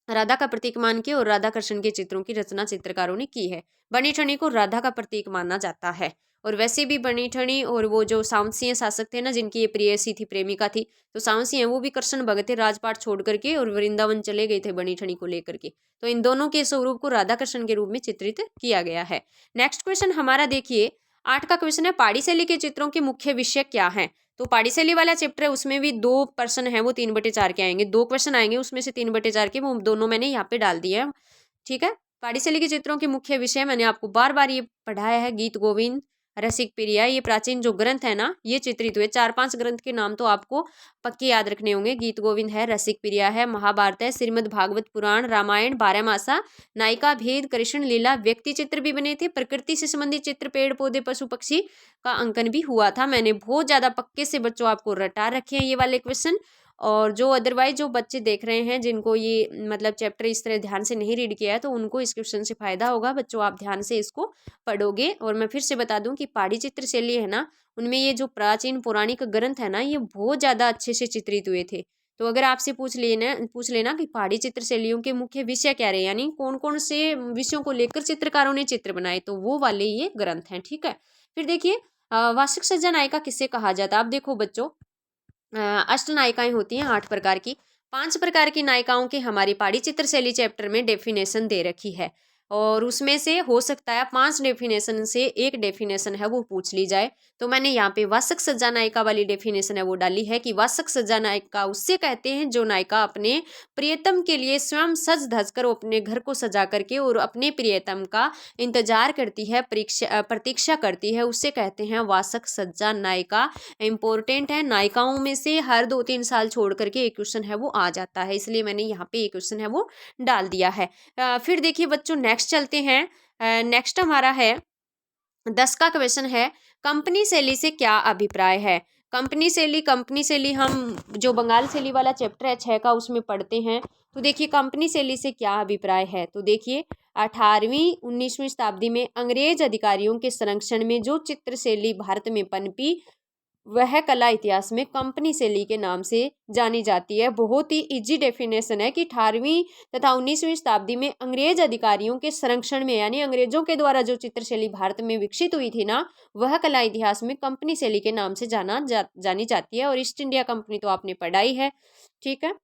राधा का प्रतीक मान के और राधा कृष्ण के चित्रों की रचना चित्रकारों ने की है। बनी ठनी को राधा का प्रतीक माना जाता है। और वैसे भी बनी ठनी और वो जो सामसिंह शासक थे ना, जिनकी ये प्रेयसी थी, प्रेमिका थी, तो सामसिंह वो भी कृष्ण भक्त थे, राजपाट छोड़ करके और वृंदावन चले गए थे बनी ठनी को लेकर के। तो इन दोनों के स्वरूप को राधा कृष्ण के रूप में चित्रित किया गया है। नेक्स्ट क्वेश्चन हमारा देखिए 8 का क्वेश्चन है, पहाड़ी शैली के चित्रों के मुख्य विषय क्या है? तो पहाड़ी शैली वाला चैप्टर है, उसमें भी 2 प्रश्न है वो 3/4 के आएंगे, 2 क्वेश्चन आएंगे, उसमें से 3/4 के वो दोनों मैंने यहाँ पे डाल दिए हैं, ठीक है। पहाड़ी शैली के चित्रों के मुख्य विषय मैंने आपको बार बार ये पढ़ाया है, गीत गोविंद, रसिक प्रिया, ये प्राचीन जो ग्रंथ है ना, ये चित्रित हुए। 4-5 ग्रंथ के नाम तो आपको पक्के याद रखने होंगे, गीत गोविंद है, रसिक प्रिया है, महाभारत है, श्रीमद् भागवत पुराण, रामायण, 12 मासा, नायिका भेद, कृष्ण लीला, व्यक्ति चित्र भी बने थे, प्रकृति से संबंधित चित्र, पेड़ पौधे, पशु पक्षी का अंकन भी हुआ था। मैंने बहुत ज्यादा पक्के से बच्चों आपको रटा रखे हैं ये वाले क्वेश्चन। और जो अदरवाइज जो बच्चे देख रहे हैं, जिनको ये मतलब चैप्टर इस तरह ध्यान से नहीं रीड किया है, तो उनको इस क्वेश्चन से फायदा होगा। बच्चों आप ध्यान से इसको पढ़ोगे। और मैं फिर से बता दूं कि पहाड़ी चित्र शैली है ना, उनमें ये जो प्राचीन पौराणिक ग्रंथ है ना, ये बहुत ज्यादा अच्छे से चित्रित हुए थे। तो अगर आपसे पूछ लेना कि पहाड़ी चित्र शैलियों के मुख्य विषय क्या रहे, यानी कौन कौन से विषयों को लेकर चित्रकारों ने चित्र बनाए, तो वो वाले ये ग्रंथ हैं, ठीक है। फिर देखिए वार्षिक सज्जा नायिका किसे कहा जाता है? आप देखो बच्चों, अष्ट नायिकाएं होती हैं 8 प्रकार की, 5 प्रकार की नायिकाओं की हमारी पहाड़ी चित्र शैली चैप्टर में डेफिनेशन दे रखी है, और उसमें से हो सकता है 5 डेफिनेशन से एक डेफिनेशन है वो पूछ ली जाए। तो मैंने यहाँ पे वासक सज्जा नायिका वाली डेफिनेशन है वो डाली है कि वासक सज्जा नायिका उससे कहते हैं जो नायिका अपने प्रियतम के लिए स्वयं सज धज कर अपने घर को सजा करके और अपने प्रियतम का इंतजार करती है, प्रतीक्षा करती है, उससे कहते हैं वासक सज्जा नायिका। इम्पोर्टेंट है, नायिकाओं में से हर 2-3 साल छोड़ करके एक क्वेश्चन है वो आ जाता है, इसलिए मैंने यहाँ पे एक क्वेश्चन है वो डाल दिया है। फिर देखिए बच्चों नेक्स्ट चलते हैं। नेक्स्ट हमारा है 10 का क्वेश्चन है, कंपनी शैली से क्या अभिप्राय है? कंपनी शैली हम जो बंगाल शैली वाला चैप्टर है 6 का, उसमें पढ़ते हैं। तो देखिए कंपनी शैली से क्या अभिप्राय है, तो देखिए 18वीं 19वीं शताब्दी में अंग्रेज अधिकारियों के संरक्षण में जो चित्र शैली भारत में पनपी, वह कला इतिहास में कंपनी शैली के नाम से जानी जाती है। बहुत ही इजी डेफिनेशन है कि 18वीं तथा 19वीं शताब्दी में अंग्रेज अधिकारियों के संरक्षण में, यानी अंग्रेजों के द्वारा जो चित्रशैली भारत में विकसित हुई थी ना, वह कला इतिहास में कंपनी शैली के नाम से जानी जाती है। और ईस्ट इंडिया कंपनी तो आपने पढ़ाई है, ठीक है।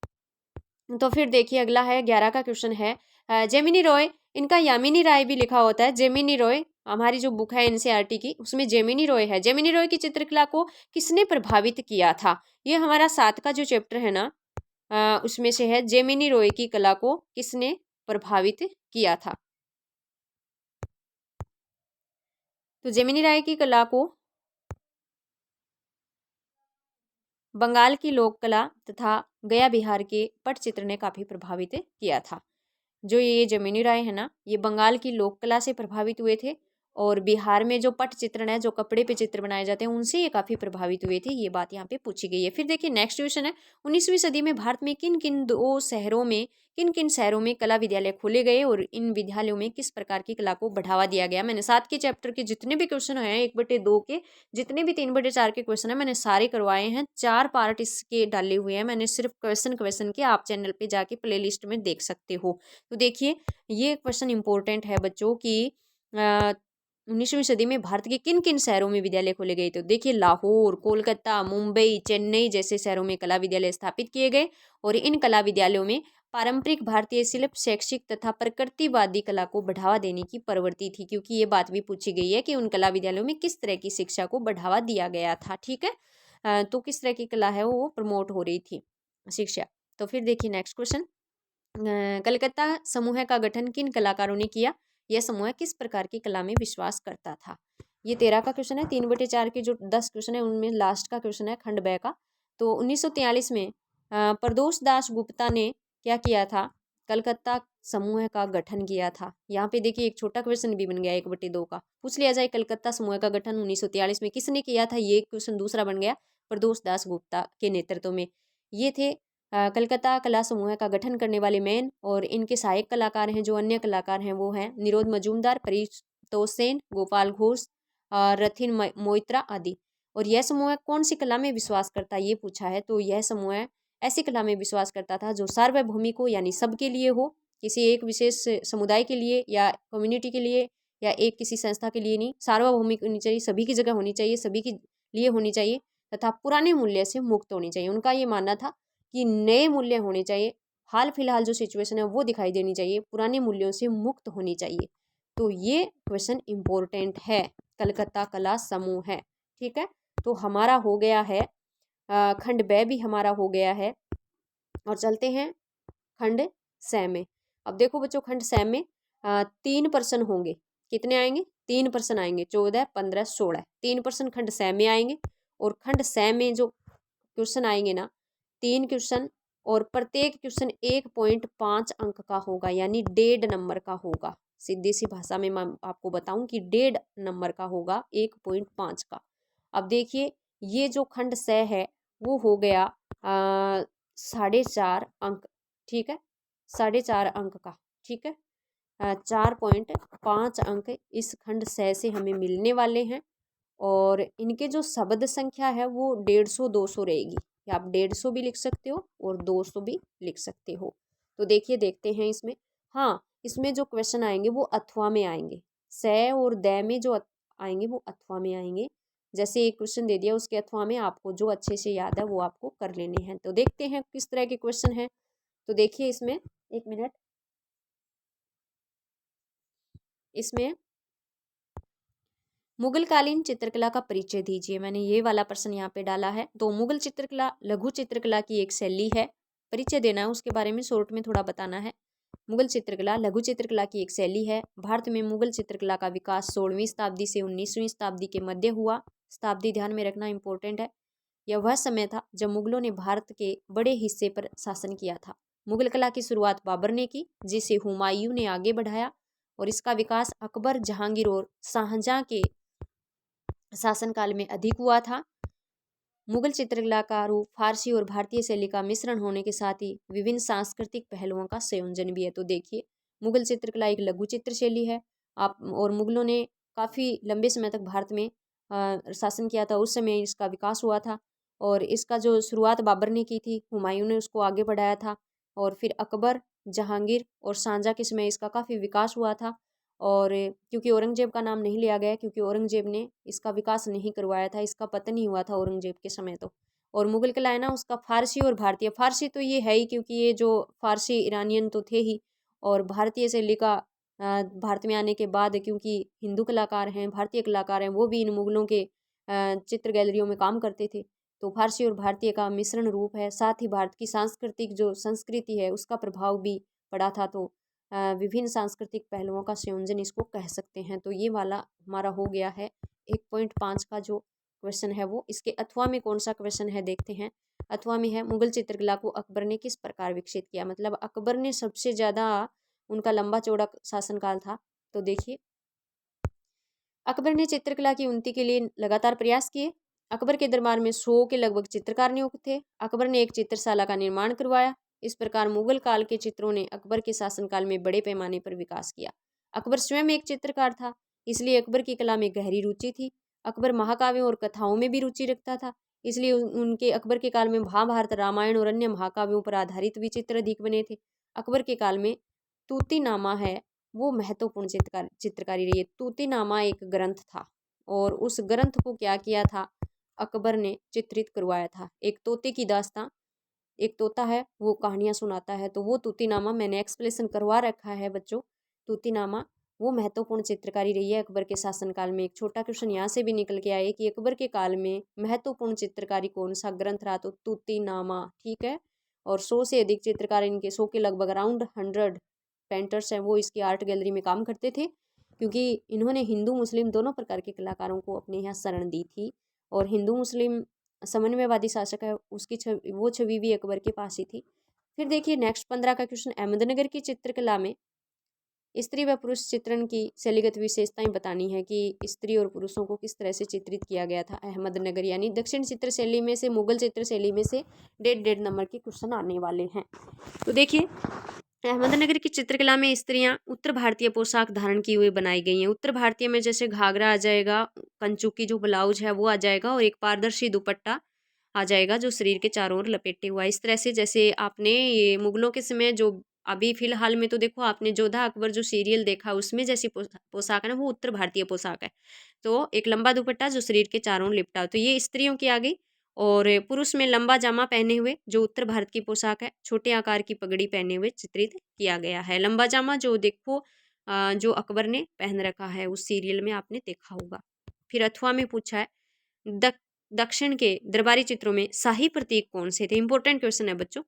तो फिर देखिए अगला है 11 का क्वेश्चन है, जेमिनी रॉय, इनका यामिनी राय भी लिखा होता है, जेमिनी रॉय हमारी जो बुक है एनसीईआरटी की, उसमें जेमिनी रॉय है। जेमिनी रॉय की चित्रकला को किसने प्रभावित किया था? ये हमारा 7 का जो चैप्टर है ना, उसमें से है, जेमिनी रॉय की कला को किसने प्रभावित किया था। तो जेमिनी राय की कला को बंगाल की लोक कला तथा गया बिहार के पटचित्र ने काफ़ी प्रभावित किया था। जो ये जेमिनी राय है ना, ये बंगाल की लोक कला से प्रभावित हुए थे और बिहार में जो पट चित्रण है, जो कपड़े पे चित्र बनाए जाते हैं, उनसे ये काफ़ी प्रभावित हुए थे। ये बात यहाँ पे पूछी गई है। फिर देखिए नेक्स्ट क्वेश्चन है, 19वीं सदी में भारत में किन किन शहरों में कला विद्यालय खोले गए और इन विद्यालयों में किस प्रकार की कला को बढ़ावा दिया गया। मैंने 7 के चैप्टर के जितने भी क्वेश्चन हैं, 1/2 के जितने भी 3/4 के क्वेश्चन है, मैंने सारे करवाए हैं। 4 पार्ट इसके डाले हुए हैं मैंने, सिर्फ क्वेश्चन के। आप चैनल पे जाके प्ले लिस्ट में देख सकते हो। तो देखिए ये क्वेश्चन इंपॉर्टेंट है बच्चों की, 19वीं सदी में भारत के किन किन शहरों में विद्यालय खोले गए। तो देखिए लाहौर, कोलकाता, मुंबई, चेन्नई जैसे शहरों में कला विद्यालय स्थापित किए गए और इन कला विद्यालयों में पारंपरिक भारतीय शिल्प, शैक्षिक तथा प्रकृतिवादी कला को बढ़ावा देने की प्रवृत्ति थी, क्योंकि ये बात भी पूछी गई है कि उन कला विद्यालयों में किस तरह की शिक्षा को बढ़ावा दिया गया था। ठीक है, तो किस तरह की कला है वो प्रमोट हो रही थी, शिक्षा। तो फिर देखिए नेक्स्ट क्वेश्चन, कलकत्ता समूह का गठन किन कलाकारों ने किया। यह समूह किस प्रकार की कला में विश्वास करता था। ये 13 का क्वेश्चन है। 3/4 के जो 10 क्वेश्चन है उनमें लास्ट का क्वेश्चन है खंड ब का। तो 1943 में प्रदोष दास गुप्ता ने क्या किया था, कलकत्ता समूह का गठन किया था। यहाँ पे देखिए एक छोटा क्वेश्चन भी बन गया 1/2 का, पूछ लिया जाए कलकत्ता समूह का गठन 1943 में किसने किया था। ये क्वेश्चन दूसरा बन गया, प्रदोष दास गुप्ता के नेतृत्व में। ये थे कलकत्ता कला समूह का गठन करने वाले मैन, और इनके सहायक कलाकार हैं, जो अन्य कलाकार हैं वो हैं निरोध मजूमदार, परितोष सेन, गोपाल घोष, रथिन मोइत्रा आदि। और यह समूह कौन सी कला में विश्वास करता है, ये पूछा है। तो यह समूह ऐसी कला में विश्वास करता था जो सार्वभौमिक हो, यानी सबके लिए हो, किसी एक विशेष समुदाय के लिए या कम्युनिटी के लिए या एक किसी संस्था के लिए नहीं। सार्वभौमिक होनी चाहिए, सभी की जगह होनी चाहिए, सभी के लिए होनी चाहिए तथा पुराने मूल्य से मुक्त होनी चाहिए। उनका ये मानना था कि नए मूल्य होने चाहिए, हाल फिलहाल जो सिचुएशन है वो दिखाई देनी चाहिए, पुराने मूल्यों से मुक्त होनी चाहिए। तो ये क्वेश्चन इंपॉर्टेंट है, कलकत्ता कला समूह है। ठीक है, तो हमारा हो गया है खंड ब भी हमारा हो गया है, और चलते हैं खंड स में। अब देखो बच्चों, खंड स में 3% होंगे। कितने आएंगे? 3% आएंगे, 14, 15, 16, 3% खंड स में आएंगे। और खंड स में जो क्वेश्चन आएंगे ना, 3 क्वेश्चन, और प्रत्येक क्वेश्चन 1.5 अंक का होगा, यानी 1.5 नंबर का होगा। सीधी सी भाषा में मैं आपको बताऊं कि 1.5 नंबर का होगा, 1.5 का। अब देखिए ये जो खंड स है वो हो गया 4.5 अंक। ठीक है, 4.5 अंक का। ठीक है, 4.5 अंक इस खंड स से हमें मिलने वाले हैं। और इनके जो शब्द संख्या है वो 150, 200 रहेगी। या आप 150 भी लिख सकते हो और 200 भी लिख सकते हो। तो देखिए देखते हैं इसमें। हाँ, इसमें जो क्वेश्चन आएंगे वो अथवा में आएंगे, स और द में जो आएंगे वो अथवा में आएंगे। जैसे एक क्वेश्चन दे दिया, उसके अथवा में आपको जो अच्छे से याद है वो आपको कर लेने हैं। तो देखते हैं किस तरह के क्वेश्चन हैं। तो देखिए इसमें, एक मिनट, इसमें मुगल कालीन चित्रकला का परिचय दीजिए। मैंने ये वाला प्रश्न यहाँ पे डाला है। तो मुगल चित्रकला लघु चित्रकला की एक शैली है। परिचय देना है, उसके बारे में शॉर्ट में थोड़ा बताना है। मुगल चित्रकला लघु चित्रकला की एक शैली है। भारत में मुगल चित्रकला का विकास 16वीं शताब्दी से 19वीं शताब्दी के मध्य हुआ। शताब्दी ध्यान में रखना इंपॉर्टेंट है। यह वह समय था जब मुगलों ने भारत के बड़े हिस्से पर शासन किया था। मुगल कला की शुरुआत बाबर ने की, जिसे हुमायूं ने आगे बढ़ाया, और इसका विकास अकबर, जहांगीर और शाहजहां के शासनकाल में अधिक हुआ था। मुगल चित्रकला का रूप फारसी और भारतीय शैली का मिश्रण होने के साथ ही विभिन्न सांस्कृतिक पहलुओं का संयोजन भी है। तो देखिए, मुगल चित्रकला एक लघु चित्र शैली है। आप, और मुगलों ने काफ़ी लंबे समय तक भारत में शासन किया था, उस समय इसका विकास हुआ था। और इसका जो शुरुआत बाबर ने की थी, हुमायूं ने उसको आगे बढ़ाया था, और फिर अकबर, जहांगीर और शाहजहां के समय इसका काफ़ी विकास हुआ था। और क्योंकि औरंगजेब का नाम नहीं लिया गया, क्योंकि औरंगजेब ने इसका विकास नहीं करवाया था, इसका पतन ही हुआ था औरंगजेब के समय तो। और मुगल कला है ना, उसका फारसी और भारतीय, फारसी तो ये है ही, क्योंकि ये जो फारसी ईरानियन तो थे ही, और भारतीय शैली का भारत में आने के बाद क्योंकि हिंदू कलाकार हैं, भारतीय कलाकार हैं, वो भी इन मुगलों के चित्र गैलरियों में काम करते थे। तो फारसी और भारतीय का मिश्रण रूप है। साथ ही भारत की सांस्कृतिक जो संस्कृति है उसका प्रभाव भी पड़ा था। तो विभिन्न सांस्कृतिक पहलुओं का संयोजन इसको कह सकते हैं। तो ये वाला हमारा हो गया है 1.5 का जो क्वेश्चन है वो। इसके अथवा में कौन सा क्वेश्चन है देखते हैं। अथवा में है मुगल चित्रकला को अकबर ने किस प्रकार विकसित किया, मतलब अकबर ने सबसे ज़्यादा उनका लंबा चौड़ा शासनकाल था। तो देखिए अकबर ने चित्रकला की उन्नति के लिए लगातार प्रयास किए। अकबर के दरबार में 100 के लगभग चित्रकार नियुक्त थे। अकबर ने एक चित्रशाला का निर्माण करवाया। इस प्रकार मुगल काल के चित्रों ने अकबर के शासनकाल में बड़े पैमाने पर विकास किया। अकबर स्वयं एक चित्रकार था, इसलिए अकबर की कला में गहरी रुचि थी। अकबर महाकाव्यों और कथाओं में भी रुचि रखता था, इसलिए उनके अकबर के काल में महाभारत, रामायण और अन्य महाकाव्यों पर आधारित भी चित्र अधिक बने थे। अकबर के काल में तूतीनामा है वो महत्वपूर्ण चित्रकारी रही है। तूतीनामा एक ग्रंथ था और उस ग्रंथ को क्या किया था, अकबर ने चित्रित करवाया था। एक तोते की दास्तां, एक तोता है वो कहानियाँ सुनाता है, तो वो तूतीनामा मैंने एक्सप्लेनेशन करवा रखा है बच्चों। तूतीनामा वो महत्वपूर्ण चित्रकारी रही है अकबर के शासनकाल में। एक छोटा क्वेश्चन यहाँ से भी निकल के आए कि अकबर के काल में महत्वपूर्ण चित्रकारी कौन सा ग्रंथ रहा, तो तूतीनामा, ठीक है। और 100 से अधिक चित्रकार, इनके 100 के लगभग अराउंड 100 पेंटर्स हैं वो इसकी आर्ट गैलरी में काम करते थे, क्योंकि इन्होंने हिंदू मुस्लिम दोनों प्रकार के कलाकारों को अपने यहाँ शरण दी थी। और हिंदू मुस्लिम समन्वयवादी शासक है उसकी वो छवि भी अकबर के पास ही थी। फिर देखिए नेक्स्ट 15 का क्वेश्चन, अहमदनगर की चित्रकला में स्त्री व पुरुष चित्रण की शैलीगत विशेषताएं बतानी है कि स्त्री और पुरुषों को किस तरह से चित्रित किया गया था अहमदनगर यानी दक्षिण चित्र शैली में से, मुगल चित्र शैली में से 1.5 नंबर के क्वेश्चन आने वाले हैं। तो देखिए अहमदनगर की चित्रकला में स्त्रियां उत्तर भारतीय पोशाक धारण की हुई बनाई गई हैं। उत्तर भारतीय में जैसे घाघरा आ जाएगा, कंचू की जो ब्लाउज है वो आ जाएगा और एक पारदर्शी दुपट्टा आ जाएगा जो शरीर के चारों ओर लपेटे हुआ। इस तरह से जैसे आपने ये मुगलों के समय जो अभी फिलहाल में तो देखो आपने जोधा अकबर जो सीरियल देखा उसमें जैसी पोशाक है ना वो उत्तर भारतीय पोशाक है। तो एक लंबा दुपट्टा जो शरीर के चारों ओर लिपटा हो, तो ये स्त्रियों की आ गई। और पुरुष में लंबा जामा पहने हुए जो उत्तर भारत की पोशाक है, छोटे आकार की पगड़ी पहने हुए चित्रित किया गया है। लंबा जामा जो देखो जो अकबर ने पहन रखा है उस सीरियल में आपने देखा होगा। फिर अथवा में पूछा है दक्षिण के दरबारी चित्रों में शाही प्रतीक कौन से थे। इंपॉर्टेंट क्वेश्चन है बच्चों।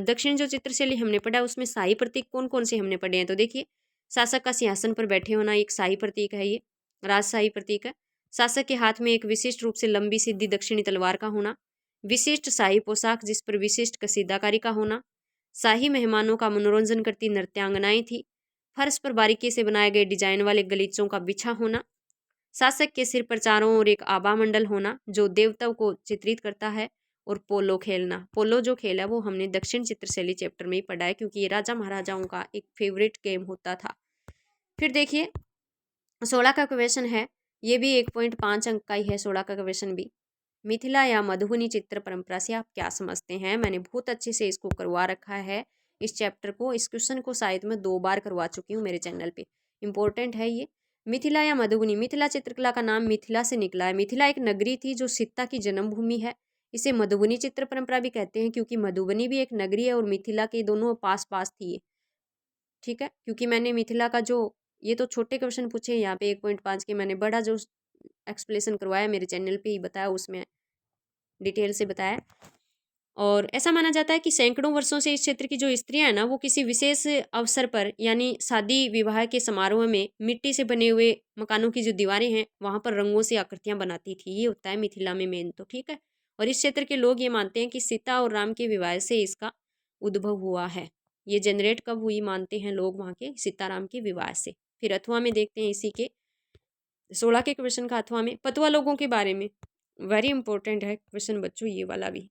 दक्षिण जो चित्रशैली हमने पढ़ा उसमें शाही प्रतीक कौन कौन से हमने पढ़े हैं। तो देखिए शासक का सिंहासन पर बैठे होना एक शाही प्रतीक है, ये राजशाही प्रतीक है। शासक के हाथ में एक विशिष्ट रूप से लंबी सीधी दक्षिणी तलवार का होना, विशिष्ट शाही पोशाक जिस पर विशिष्ट कसीदाकारी का होना, शाही मेहमानों का मनोरंजन करती नृत्यांगनाएं थी, फर्श पर बारीकी से बनाए गए डिजाइन वाले गलीचों का बिछा होना, शासक के सिर पर चारों ओर एक आभा मंडल होना जो देवताओं को चित्रित करता है, और पोलो खेलना। पोलो जो खेल है वो हमने दक्षिण चित्रशैली चैप्टर में ही पढ़ा है क्योंकि ये राजा महाराजाओं का एक फेवरेट गेम होता था। फिर देखिए 16 का क्वेश्चन है, ये भी 1.5 अंक का ही है 16 का क्वेश्चन भी। मिथिला या मधुबनी चित्र परंपरा से आप क्या समझते हैं। मैंने बहुत अच्छे से इसको करवा रखा है इस चैप्टर को। इस क्वेश्चन को शायद मैं 2 बार करवा चुकी हूँ मेरे चैनल पे। इंपॉर्टेंट है ये। मिथिला या मधुबनी, मिथिला चित्रकला का नाम मिथिला से निकला है। मिथिला एक नगरी थी जो सीता की जन्मभूमि है। इसे मधुबनी चित्र परंपरा भी कहते हैं क्योंकि मधुबनी भी एक नगरी है और मिथिला के दोनों पास पास थी ये, ठीक है। क्योंकि मैंने मिथिला का जो ये तो छोटे क्वेश्चन पूछे यहाँ पे 1.5 के, मैंने बड़ा जो एक्सप्लेनेशन करवाया मेरे चैनल पे ही बताया, उसमें डिटेल से बताया। और ऐसा माना जाता है कि सैकड़ों वर्षों से इस क्षेत्र की जो स्त्रियां हैं ना वो किसी विशेष अवसर पर यानी शादी विवाह के समारोह में मिट्टी से बने हुए मकानों की जो दीवारें हैं वहां पर रंगों से आकृतियां बनाती थी। ये होता है मिथिला में मेन, तो ठीक है। और इस क्षेत्र के लोग ये मानते हैं कि सीता और राम के विवाह से इसका उद्भव हुआ है। ये जनरेट कब हुई मानते हैं लोग वहाँ के सीताराम के विवाह से। फिर अथवा में देखते हैं इसी के 16 के क्वेश्चन का अथवा में पतवा लोगों के बारे में। वेरी इंपॉर्टेंट है क्वेश्चन बच्चों ये वाला भी।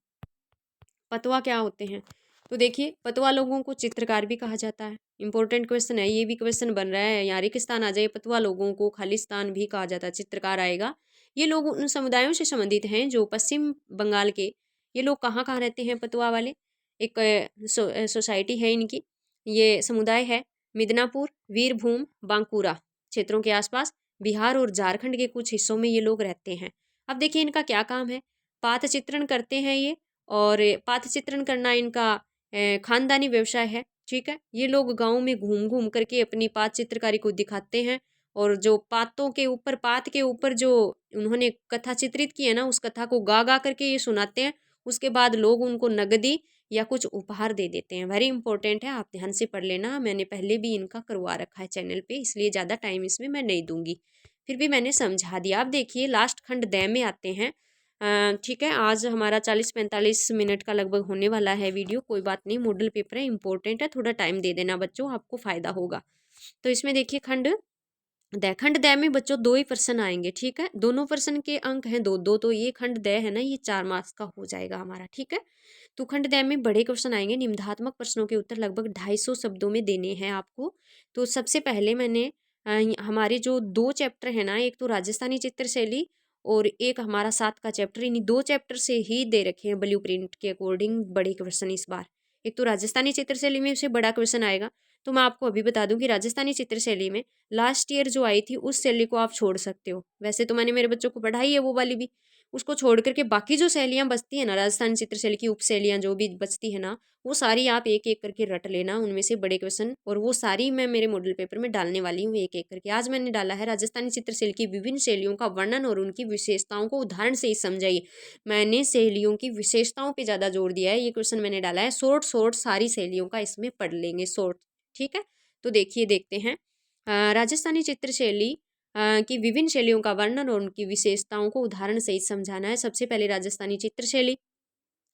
पतवा क्या होते हैं, तो देखिए पतवा लोगों को चित्रकार भी कहा जाता है। इंपॉर्टेंट क्वेश्चन है, ये भी क्वेश्चन बन रहा है। यहाँ रेगिस्तान आ जाए, पतवा लोगों को खालिस्तान भी कहा जाता है, चित्रकार आएगा। ये लोग उन समुदायों से संबंधित हैं जो पश्चिम बंगाल के, ये लोग कहाँ कहाँ रहते हैं पतवा वाले, एक सोसाइटी है इनकी, ये समुदाय है मिदनापुर, वीरभूम, बांकुरा क्षेत्रों के आसपास, बिहार और झारखंड के कुछ हिस्सों में ये लोग रहते हैं। अब देखिए इनका क्या काम है, पात्र चित्रण करते हैं ये, और पात्र चित्रण करना इनका खानदानी व्यवसाय है। ठीक है। ये लोग गाँव में घूम घूम करके अपनी पात चित्रकारी को दिखाते हैं, और जो पातों के ऊपर, पात के ऊपर जो उन्होंने कथा चित्रित की है ना, उस कथा को गा गा करके ये सुनाते हैं। उसके बाद लोग उनको नगदी या कुछ उपहार दे देते हैं। वेरी इंपॉर्टेंट है, आप ध्यान से पढ़ लेना। मैंने पहले भी इनका करवा रखा है चैनल पे, इसलिए ज़्यादा टाइम इसमें मैं नहीं दूंगी, फिर भी मैंने समझा दिया। आप देखिए लास्ट खंड द में आते हैं। ठीक है, आज हमारा 40-45 मिनट का लगभग होने वाला है वीडियो। कोई बात नहीं, मॉडल पेपर है, इंपॉर्टेंट है, थोड़ा टाइम दे देना बच्चों, आपको फ़ायदा होगा। तो इसमें देखिए खंड द में बच्चों 2 ही प्रश्न आएंगे। ठीक है, दोनों प्रश्न के अंक हैं 2-2, तो ये खंड द है ना, ये 4 मार्क्स का हो जाएगा हमारा। ठीक है, तो खंड द में बड़े क्वेश्चन आएंगे। निम्नात्मक प्रश्नों के उत्तर लगभग 250 शब्दों में देने हैं आपको। तो सबसे पहले मैंने हमारे जो 2 चैप्टर है ना, एक तो राजस्थानी चित्रशैली और एक हमारा 7 का चैप्टर, इन 2 चैप्टर से ही दे रखे हैं ब्लू प्रिंट के अकॉर्डिंग बड़े क्वेश्चन इस बार। एक तो राजस्थानी चित्रशैली में से बड़ा क्वेश्चन आएगा। तो मैं आपको अभी बता दूं कि राजस्थानी चित्रशैली में लास्ट ईयर जो आई थी उस शैली को आप छोड़ सकते हो। वैसे तो मैंने मेरे बच्चों को पढ़ाई है वो वाली भी, उसको छोड़ करके बाकी जो शैलियाँ बचती है ना, राजस्थानी चित्रशैली की उपशैलियाँ जो भी बचती है ना, वो सारी आप एक एक करके रट लेना, उनमें से बड़े क्वेश्चन, और वो सारी मैं मेरे मॉडल पेपर में डालने वाली हूँ एक एक करके। आज मैंने डाला है राजस्थानी चित्रशैली की विभिन्न शैलियों का वर्णन और उनकी विशेषताओं को उदाहरण से ही समझाइए। मैंने शैलियों की विशेषताओं पर ज़्यादा जोर दिया है, ये क्वेश्चन मैंने डाला है। शॉर्ट सारी शैलियों का इसमें पढ़ लेंगे शॉर्ट। ठीक है, तो देखिए देखते हैं राजस्थानी चित्रशैली की विभिन्न शैलियों का वर्णन और उनकी विशेषताओं को उदाहरण सहित समझाना है। सबसे पहले राजस्थानी चित्रशैली।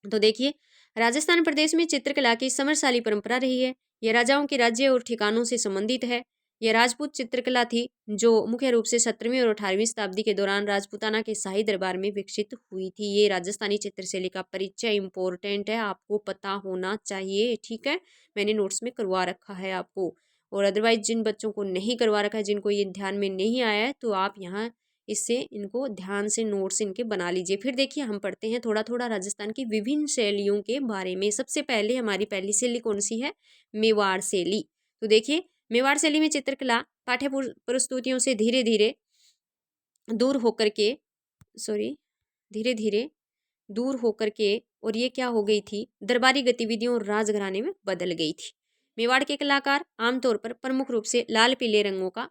तो देखिए, राजस्थान प्रदेश में चित्रकला की समरसाली परंपरा रही है। यह राजाओं के राज्य और ठिकानों से संबंधित है। यह राजपूत चित्रकला थी जो मुख्य रूप से 17वीं और 18वीं शताब्दी के दौरान राजपूताना के शाही दरबार में विकसित हुई थी। ये राजस्थानी चित्रशैली का परिचय इंपॉर्टेंट है, आपको पता होना चाहिए। ठीक है, मैंने नोट्स में करवा रखा है आपको, और अदरवाइज जिन बच्चों को नहीं करवा रखा है, जिनको ये ध्यान में नहीं आया है, तो आप यहाँ इससे इनको ध्यान से नोट्स इनके बना लीजिए। फिर देखिए हम पढ़ते हैं थोड़ा थोड़ा राजस्थान की विभिन्न शैलियों के बारे में। सबसे पहले हमारी पहली शैली कौन सी है? मेवाड़ शैली। तो देखिए, मेवाड़ शैली में चित्रकला पाठ्य प्रस्तुतियों से धीरे धीरे दूर होकर के धीरे धीरे दूर होकर के, और ये क्या हो गई थी, दरबारी गतिविधियों और राजघराने में बदल गई थी। मेवाड़ के कलाकार आमतौर पर प्रमुख रूप से लाल पीले रंगों का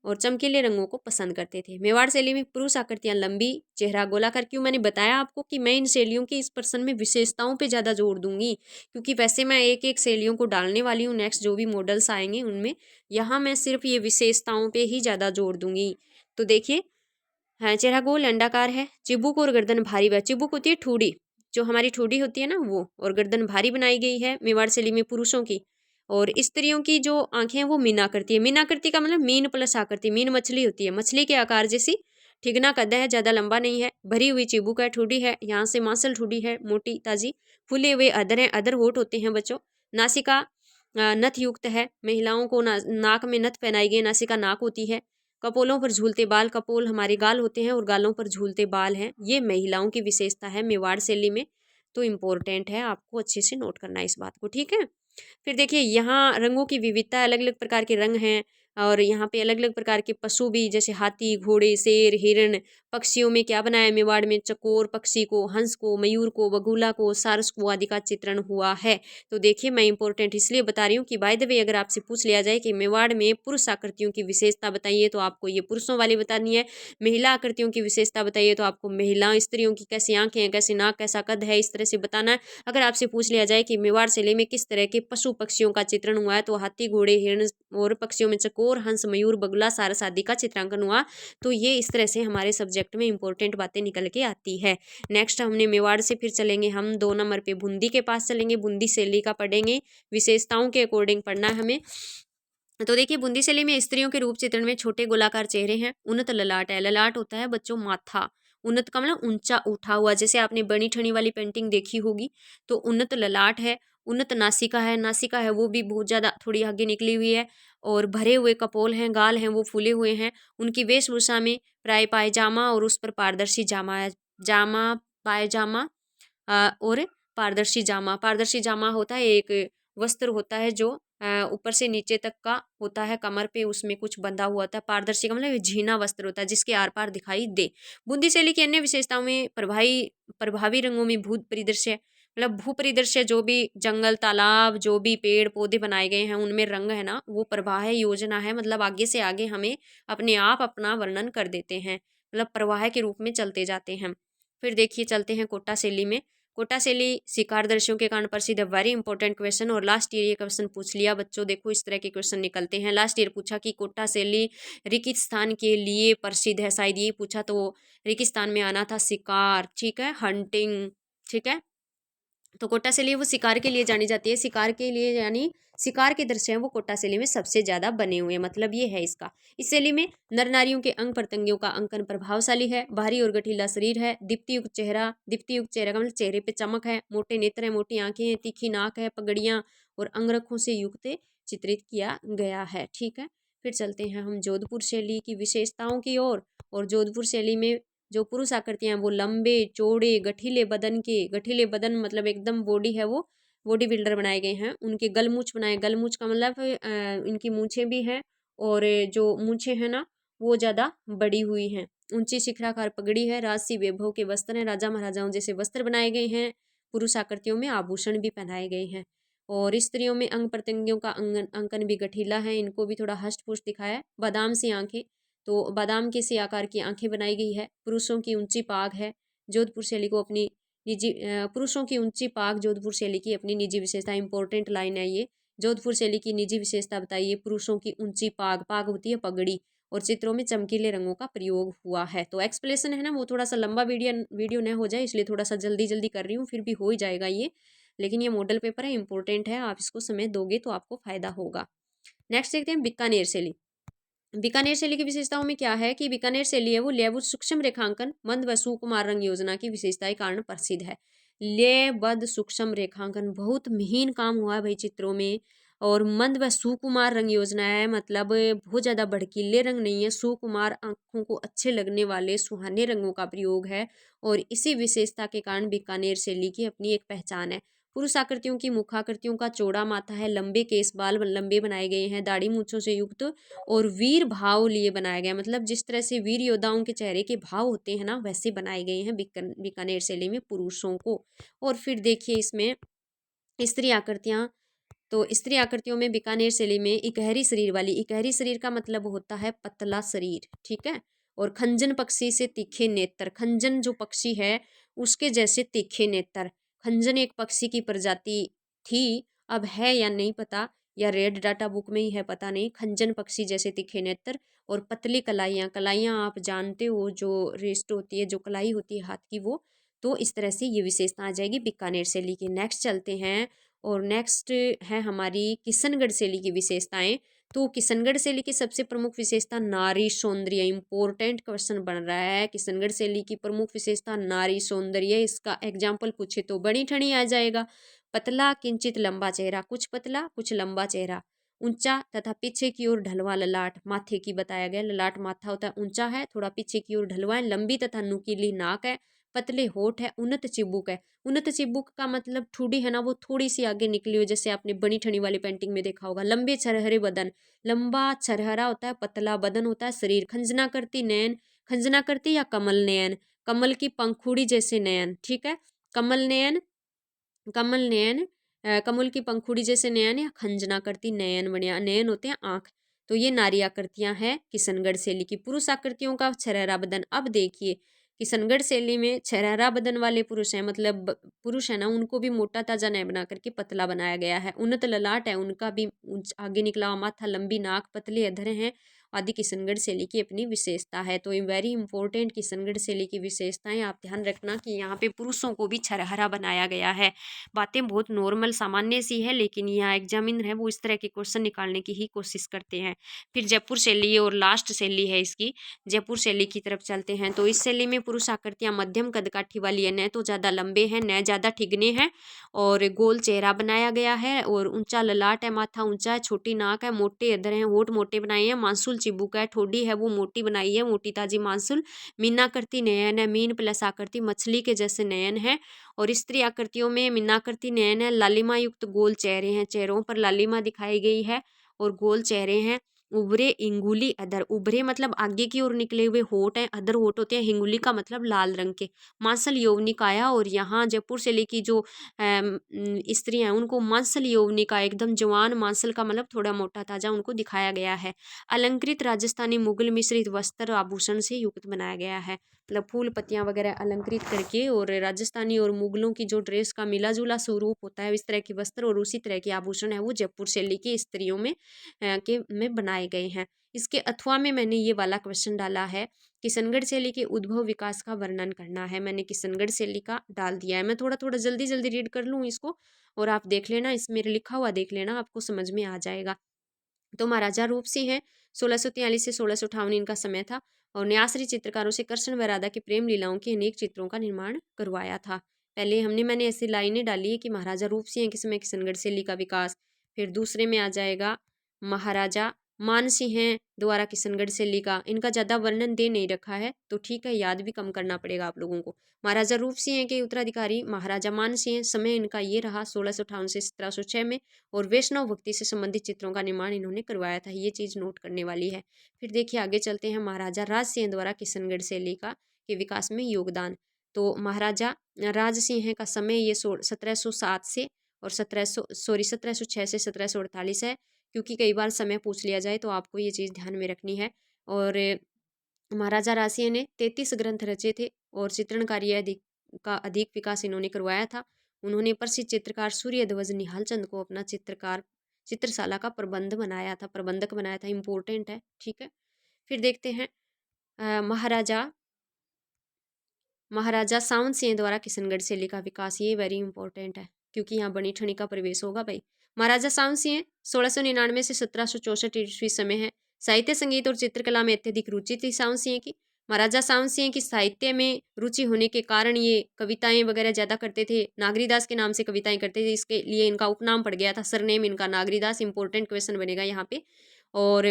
और चमकीले रंगों को पसंद करते थे। मेवाड़ शैली में पुरुष आकृतियां लंबी, चेहरा गोलाकार। क्यों? मैंने बताया आपको कि मैं इन शैलियों की इस प्रश्न में विशेषताओं पे ज़्यादा जोर दूंगी, क्योंकि वैसे मैं एक एक शैलियों को डालने वाली हूँ नेक्स्ट जो भी मॉडल्स आएंगे उनमें। यहाँ मैं सिर्फ ये विशेषताओं पे ही ज़्यादा जोर दूंगी। तो देखिए, हाँ, चेहरा गोल अंडाकार है, चिबुक और गर्दन भारी है। चिबुक होती है ठूडी, जो हमारी ठूडी होती है ना वो, और गर्दन भारी बनाई गई है मेवाड़ शैली में पुरुषों की। और स्त्रियों की जो आंखें हैं वो मीनाकृति है। मीनाकृति का मतलब मीन प्लस आकृति, मीन मछली होती है, मछली के आकार जैसी। ठिगना कद है, ज़्यादा लंबा नहीं है, भरी हुई चिबुक है, ठूडी है, यहाँ से मांसल ठूडी है, मोटी ताजी। फूले हुए अधर हैं, अधर होठ होते हैं बच्चों। नासिका नथ युक्त है, महिलाओं को नाक में नथ पहनाई गई, नासिका नाक होती है। कपोलों पर झूलते बाल, कपोल हमारे गाल होते हैं और गालों पर झूलते बाल हैं। ये महिलाओं की विशेषता है मेवाड़ शैली में, तो इम्पोर्टेंट है, आपको अच्छे से नोट करना है इस बात को। ठीक है, फिर देखिए यहाँ रंगों की विविधता, अलग अलग प्रकार के रंग हैं, और यहाँ पे अलग अलग प्रकार के पशु भी, जैसे हाथी, घोड़े, शेर, हिरण। पक्षियों में क्या बनाया मेवाड़ में? चकोर पक्षी को, हंस को, मयूर को, बगुला को, सारस को आदि का चित्रण हुआ है। तो देखिए, मैं इंपॉर्टेंट इसलिए बता रही हूँ कि बाय द वे अगर आपसे पूछ लिया जाए कि मेवाड़ में पुरुष आकृतियों की विशेषता बताइए, तो आपको ये पुरुषों वाली बतानी है। महिला आकृतियों की विशेषता बताइए, तो आपको महिला स्त्रियों की कैसी आंखें हैं, कैसे नाक, कैसा कद है, इस तरह से बताना है। अगर आपसे पूछ लिया जाए कि मेवाड़ शैली में किस तरह के पशु पक्षियों का चित्रण हुआ है, तो हाथी, घोड़े, हिरण, और पक्षियों में चकोर, हंस, मयूर, बगुला, सारस आदि का चित्रांकन हुआ। तो ये इस तरह से हमारे सब्जेक्ट में इंपॉर्टेंट बातें निकल के आती है। नेक्स्ट हमने मेवाड़ से फिर चलेंगे, हम 2 नंबर पे बूंदी के पास चलेंगे, बूंदी शैली का पढ़ेंगे, विशेषताओं के अकॉर्डिंग पढ़ना है हमें। तो देखिए, बूंदी शैली में स्त्रियों के रूप चित्रण में छोटे गोलाकार चेहरे हैं, उन्नत ललाट है। ललाट होता है बच्चों माथा, उन्नत का मतलब ऊंचा उठा हुआ, जैसे आपने बनी ठनी वाली पेंटिंग देखी होगी, तो उन्नत ललाट है। उन्नत नासिका है, नासिका है वो भी बहुत ज़्यादा थोड़ी आगे निकली हुई है, और भरे हुए कपोल हैं, गाल हैं वो फूले हुए हैं। उनकी वेशभूषा में प्राय पायजामा और उस पर पारदर्शी जामा है, जामा पायजामा और पारदर्शी जामा होता है, एक वस्त्र होता है जो ऊपर से नीचे तक का होता है, कमर पे उसमें कुछ बंधा हुआ होता है। पारदर्शी का मतलब झीना वस्त्र होता है जिसके आर पार दिखाई दे। बूंदी शैली की अन्य विशेषताओं में प्रभावी रंगों में भूत परिदृश्य, मतलब भू परिदृश्य जो भी जंगल तालाब जो भी पेड़ पौधे बनाए गए हैं उनमें रंग है ना वो प्रवाह योजना है, मतलब आगे से आगे हमें अपने आप अपना वर्णन कर देते हैं, मतलब प्रवाह के रूप में चलते जाते हैं। फिर देखिए चलते हैं कोटा शैली में। कोटा शैली शिकार दृश्यों के कारण प्रसिद्ध है, वेरी इंपॉर्टेंट क्वेश्चन। और लास्ट ईयर ये क्वेश्चन पूछ लिया बच्चों, देखो इस तरह के क्वेश्चन निकलते हैं। लास्ट ईयर पूछा कि कोटा शैली रेगिस्तान के लिए प्रसिद्ध है, शायद ये पूछा, तो रेगिस्तान में आना था शिकार, ठीक है, हंटिंग, ठीक है। तो कोटा शैली वो शिकार के लिए जानी जाती है, शिकार के लिए यानी शिकार के दृश्य हैं वो कोटा शैली में सबसे ज्यादा बने हुए हैं, मतलब ये है इसका। इस शैली में नर नारियों के अंग प्रत्यंगों का अंकन प्रभावशाली है, भारी और गठीला शरीर है, दीप्ति युक्त चेहरा का मतलब चेहरे पे चमक है, मोटे नेत्र है, मोटी आंखें हैं, तीखी नाक है, पगड़ियां और अंगरखों से युक्त चित्रित किया गया है, ठीक है। फिर चलते हैं हम जोधपुर शैली की विशेषताओं की ओर। और जोधपुर शैली में जो पुरुष आकृतियां हैं वो लंबे चौड़े गठीले बदन के, गठीले बदन मतलब एकदम बॉडी है वो बॉडी बिल्डर बनाए गए हैं। उनके गलमूछ बनाए, गलमूछ का मतलब इनकी मूछें भी हैं और जो मूछें हैं ना वो ज़्यादा बड़ी हुई हैं। ऊंची शिखराकार पगड़ी है, राजसी वैभव के वस्त्र हैं, राजा महाराजाओं जैसे वस्त्र बनाए गए हैं। पुरुष आकृतियों में आभूषण भी पहनाए गए हैं। और स्त्रियों में अंग प्रत्यंगों का अंकन भी गठीला है, इनको भी थोड़ा हष्ट पुष्ट दिखाया है। बादाम सी आंखें, तो बादाम के से आकार की आंखें बनाई गई है। पुरुषों की ऊंची पाग है, जोधपुर शैली को अपनी निजी पुरुषों की ऊंची पाग जोधपुर शैली की अपनी निजी विशेषता, इंपॉर्टेंट लाइन है ये। जोधपुर शैली की निजी विशेषता बताइए, पुरुषों की ऊंची पाग, पाग होती है पगड़ी, और चित्रों में चमकीले रंगों का प्रयोग हुआ है। तो एक्सप्लेनेशन है ना वो थोड़ा सा लंबा वीडियो न हो जाए इसलिए थोड़ा सा जल्दी जल्दी कर रही हूँ, फिर भी हो ही जाएगा ये, लेकिन ये मॉडल पेपर है, इंपॉर्टेंट है, आप इसको समय दोगे तो आपको फायदा होगा। नेक्स्ट देखते हैं बीकानेर शैली। बीकानेर शैली की विशेषताओं में क्या है कि बीकानेर शैली है वो लयबद्ध सूक्ष्म रेखांकन मंद व सुकुमार रंग योजना की विशेषता के कारण प्रसिद्ध है। लयबद्ध सूक्ष्म रेखांकन, बहुत महीन काम हुआ है भाई चित्रों में। और मंद व सुकुमार रंग योजना है, मतलब बहुत ज़्यादा भड़कीले रंग नहीं है, सुकुमार आंखों को अच्छे लगने वाले सुहाने रंगों का प्रयोग है। और इसी विशेषता के कारण बीकानेर शैली की अपनी एक पहचान है। पुरुष आकृतियों की मुखाकृतियों का चौड़ा माथा है, लंबे केस बाल लंबे बनाए गए हैं, दाढ़ी मूंछों से युक्त और वीर भाव लिए बनाया गया, मतलब जिस तरह से वीर योद्धाओं के चेहरे के भाव होते हैं ना वैसे बनाए गए हैं बीकानेर शैली में पुरुषों को। और फिर देखिए इसमें स्त्री आकृतियां, तो स्त्री आकृतियों में बीकानेर शैली में इकहरी शरीर वाली, इकहरी शरीर का मतलब होता है पतला शरीर, ठीक है। और खंजन पक्षी से तीखे नेत्र, खंजन जो पक्षी है उसके जैसे तीखे नेत्र। खंजन एक पक्षी की प्रजाति थी, अब है या नहीं पता, या रेड डाटा बुक में ही है पता नहीं। खंजन पक्षी जैसे तीखे नेत्र और पतली कलाइयाँ, कलाइयाँ आप जानते हो जो रिस्ट होती है, जो कलाई होती है हाथ की वो। तो इस तरह से ये विशेषता आ जाएगी बीकानेर शैली की। नेक्स्ट चलते हैं, और नेक्स्ट है हमारी किशनगढ़ शैली की विशेषताएं। तो किशनगढ़ शैली की सबसे प्रमुख विशेषता नारी सौंदर्य, इंपॉर्टेंट क्वेश्चन बन रहा है। किशनगढ़ शैली की प्रमुख विशेषता नारी सौंदर्य, इसका एग्जाम्पल पूछे तो बड़ी ठणी आ जाएगा। पतला किंचित लंबा चेहरा, कुछ पतला कुछ लंबा चेहरा, ऊंचा तथा पीछे की ओर ढलवा ललाट, माथे की बताया गया, ललाट माथा होता है ऊंचा है, थोड़ा पीछे की ओर ढलवा है, लंबी तथा नुकीली नाक है, पतले होठ है, उन्नत चिबुक है। उन्नत चिबुक का मतलब ठुडी है ना वो थोड़ी सी आगे निकली हो, जैसे आपने बनी ठनी वाली पेंटिंग में देखा होगा। लंबे छरहरे बदन, लंबा छरहरा होता है, पतला बदन होता है, शरीर खंजना करती नयन, खंजना करती या कमल नयन, कमल की पंखुड़ी जैसे नयन, ठीक है। कमल नयन, कमल नयन, कमल की पंखुड़ी जैसे नयन या खंजना करती नयन, बढ़िया नयन होते हैं आँख। तो ये नारी आकृतियां हैं किशनगढ़ शैली की। पुरुष आकृतियों का छरहरा बदन, अब देखिए किशनगढ़ शैली में छरहरा बदन वाले पुरुष हैं, मतलब पुरुष है ना उनको भी मोटा ताजा नहीं बना करके पतला बनाया गया है। उन्नत ललाट है, उनका भी आगे निकला हुआ माथा, लंबी नाक, पतले अधर हैं आदि किशनगढ़ शैली की अपनी विशेषता है। तो ये वेरी इंपॉर्टेंट किशनगढ़ शैली की विशेषताएं, आप ध्यान रखना कि यहाँ पे पुरुषों को भी छरहरा बनाया गया है। बातें बहुत नॉर्मल सामान्य सी है, लेकिन यहाँ एग्जामिनर है वो इस तरह के क्वेश्चन निकालने की ही कोशिश करते हैं। फिर जयपुर शैली और लास्ट शैली है इसकी, जयपुर शैली की तरफ चलते हैं। तो इस शैली में पुरुष आकृतियाँ मध्यम कदकाठी वाली है, न तो ज़्यादा लंबे हैं न ज़्यादा ठिगने हैं, और गोल चेहरा बनाया गया है, और ऊंचा ललाट है, माथा ऊंचा है, छोटी नाक है, मोटे अधर हैं, होठ मोटे बनाए हैं, मांसुल चिबुक है, ठोडी है वो मोटी बनाई है, मोटी ताजी मांसुल, मीनाकृति नयन है, मीन प्लस आकृति मछली के जैसे नयन है। और स्त्री आकृतियों में मीनाकृति नयन है, लालिमा युक्त गोल चेहरे हैं, चेहरों पर लालिमा दिखाई गई है और गोल चेहरे हैं। उभरे इंगुली अधर, उभरे मतलब आगे की ओर निकले हुए होठ हैं, अधर होठ होते हैं, हिंगुली का मतलब लाल रंग के। मांसल यौवनिकाया, और यहाँ जयपुर से लेकी जो स्त्री हैं उनको मांसल यौवनिका, एकदम जवान, मांसल का मतलब थोड़ा मोटा ताजा, उनको दिखाया गया है। अलंकृत राजस्थानी मुगल मिश्रित वस्त्र आभूषण से युक्त बनाया गया है, मतलब फूल पत्तियां वगैरह अलंकृत करके, और राजस्थानी और मुगलों की जो ड्रेस का मिला जुला स्वरूप होता है, इस तरह के वस्त्र और उसी तरह के आभूषण है वो जयपुर शैली की स्त्रियों में बनाए गए हैं। इसके अथवा में मैंने ये वाला क्वेश्चन डाला है, किशनगढ़ शैली के उद्भव विकास का वर्णन करना है। मैंने किशनगढ़ शैली का डाल दिया है। मैं थोड़ा थोड़ा जल्दी जल्दी रीड कर लूँ इसको, और आप देख लेना, इस मेरे लिखा हुआ देख लेना, आपको समझ में आ जाएगा। तो महाराजा रूप सिंह हैं, 1643 से 1658 इनका समय था, और न्यासरी चित्रकारों से कृष्ण व राधा की प्रेम लीलाओं के अनेक चित्रों का निर्माण करवाया था। पहले मैंने ऐसी लाइनें डाली है कि महाराजा रूप सिंह के समय किशनगढ़ शैली का विकास, फिर दूसरे में आ जाएगा महाराजा मान सिंह द्वारा किशनगढ़ शैली का। इनका ज़्यादा वर्णन दे नहीं रखा है तो ठीक है, याद भी कम करना पड़ेगा आप लोगों को। महाराजा रूप सिंह के उत्तराधिकारी महाराजा मान सिंह, समय इनका ये रहा 1658 से 1706 में, और वैष्णव भक्ति से संबंधित चित्रों का निर्माण इन्होंने करवाया था, ये चीज़ नोट करने वाली है। फिर देखिए आगे चलते हैं, महाराजा राज सिंह द्वारा किशनगढ़ शैली का के विकास में योगदान। तो महाराजा राज सिंह का समय ये 1707 से और 1706 से 1748 है, क्योंकि कई बार समय पूछ लिया जाए तो आपको ये चीज़ ध्यान में रखनी है। और महाराजा रासिया ने 33 ग्रंथ रचे थे, और चित्रण कार्य का अधिक विकास इन्होंने करवाया था। उन्होंने प्रसिद्ध चित्रकार सूर्य ध्वज निहाल चंद को अपना चित्रशाला का प्रबंधक बनाया था, इम्पोर्टेंट है, ठीक है। फिर देखते हैं महाराजा सावन सिंह द्वारा किशनगढ़ शैली का विकास, ये वेरी इंपॉर्टेंट है क्योंकि यहाँ बनी ठनी का प्रवेश होगा भाई। महाराजा सावन सिंह 1699 से 1764 ईस्वी समय है। साहित्य संगीत और चित्रकला में अत्यधिक रुचि थी सावन सिंह की। महाराजा सावन सिंह की साहित्य में रुचि होने के कारण ये कविताएं वगैरह ज़्यादा करते थे, नागरीदास के नाम से कविताएं करते थे, इसके लिए इनका उपनाम पड़ गया था, सरनेम इनका नागरीदास। इंपॉर्टेंट क्वेश्चन बनेगा यहाँ पे। और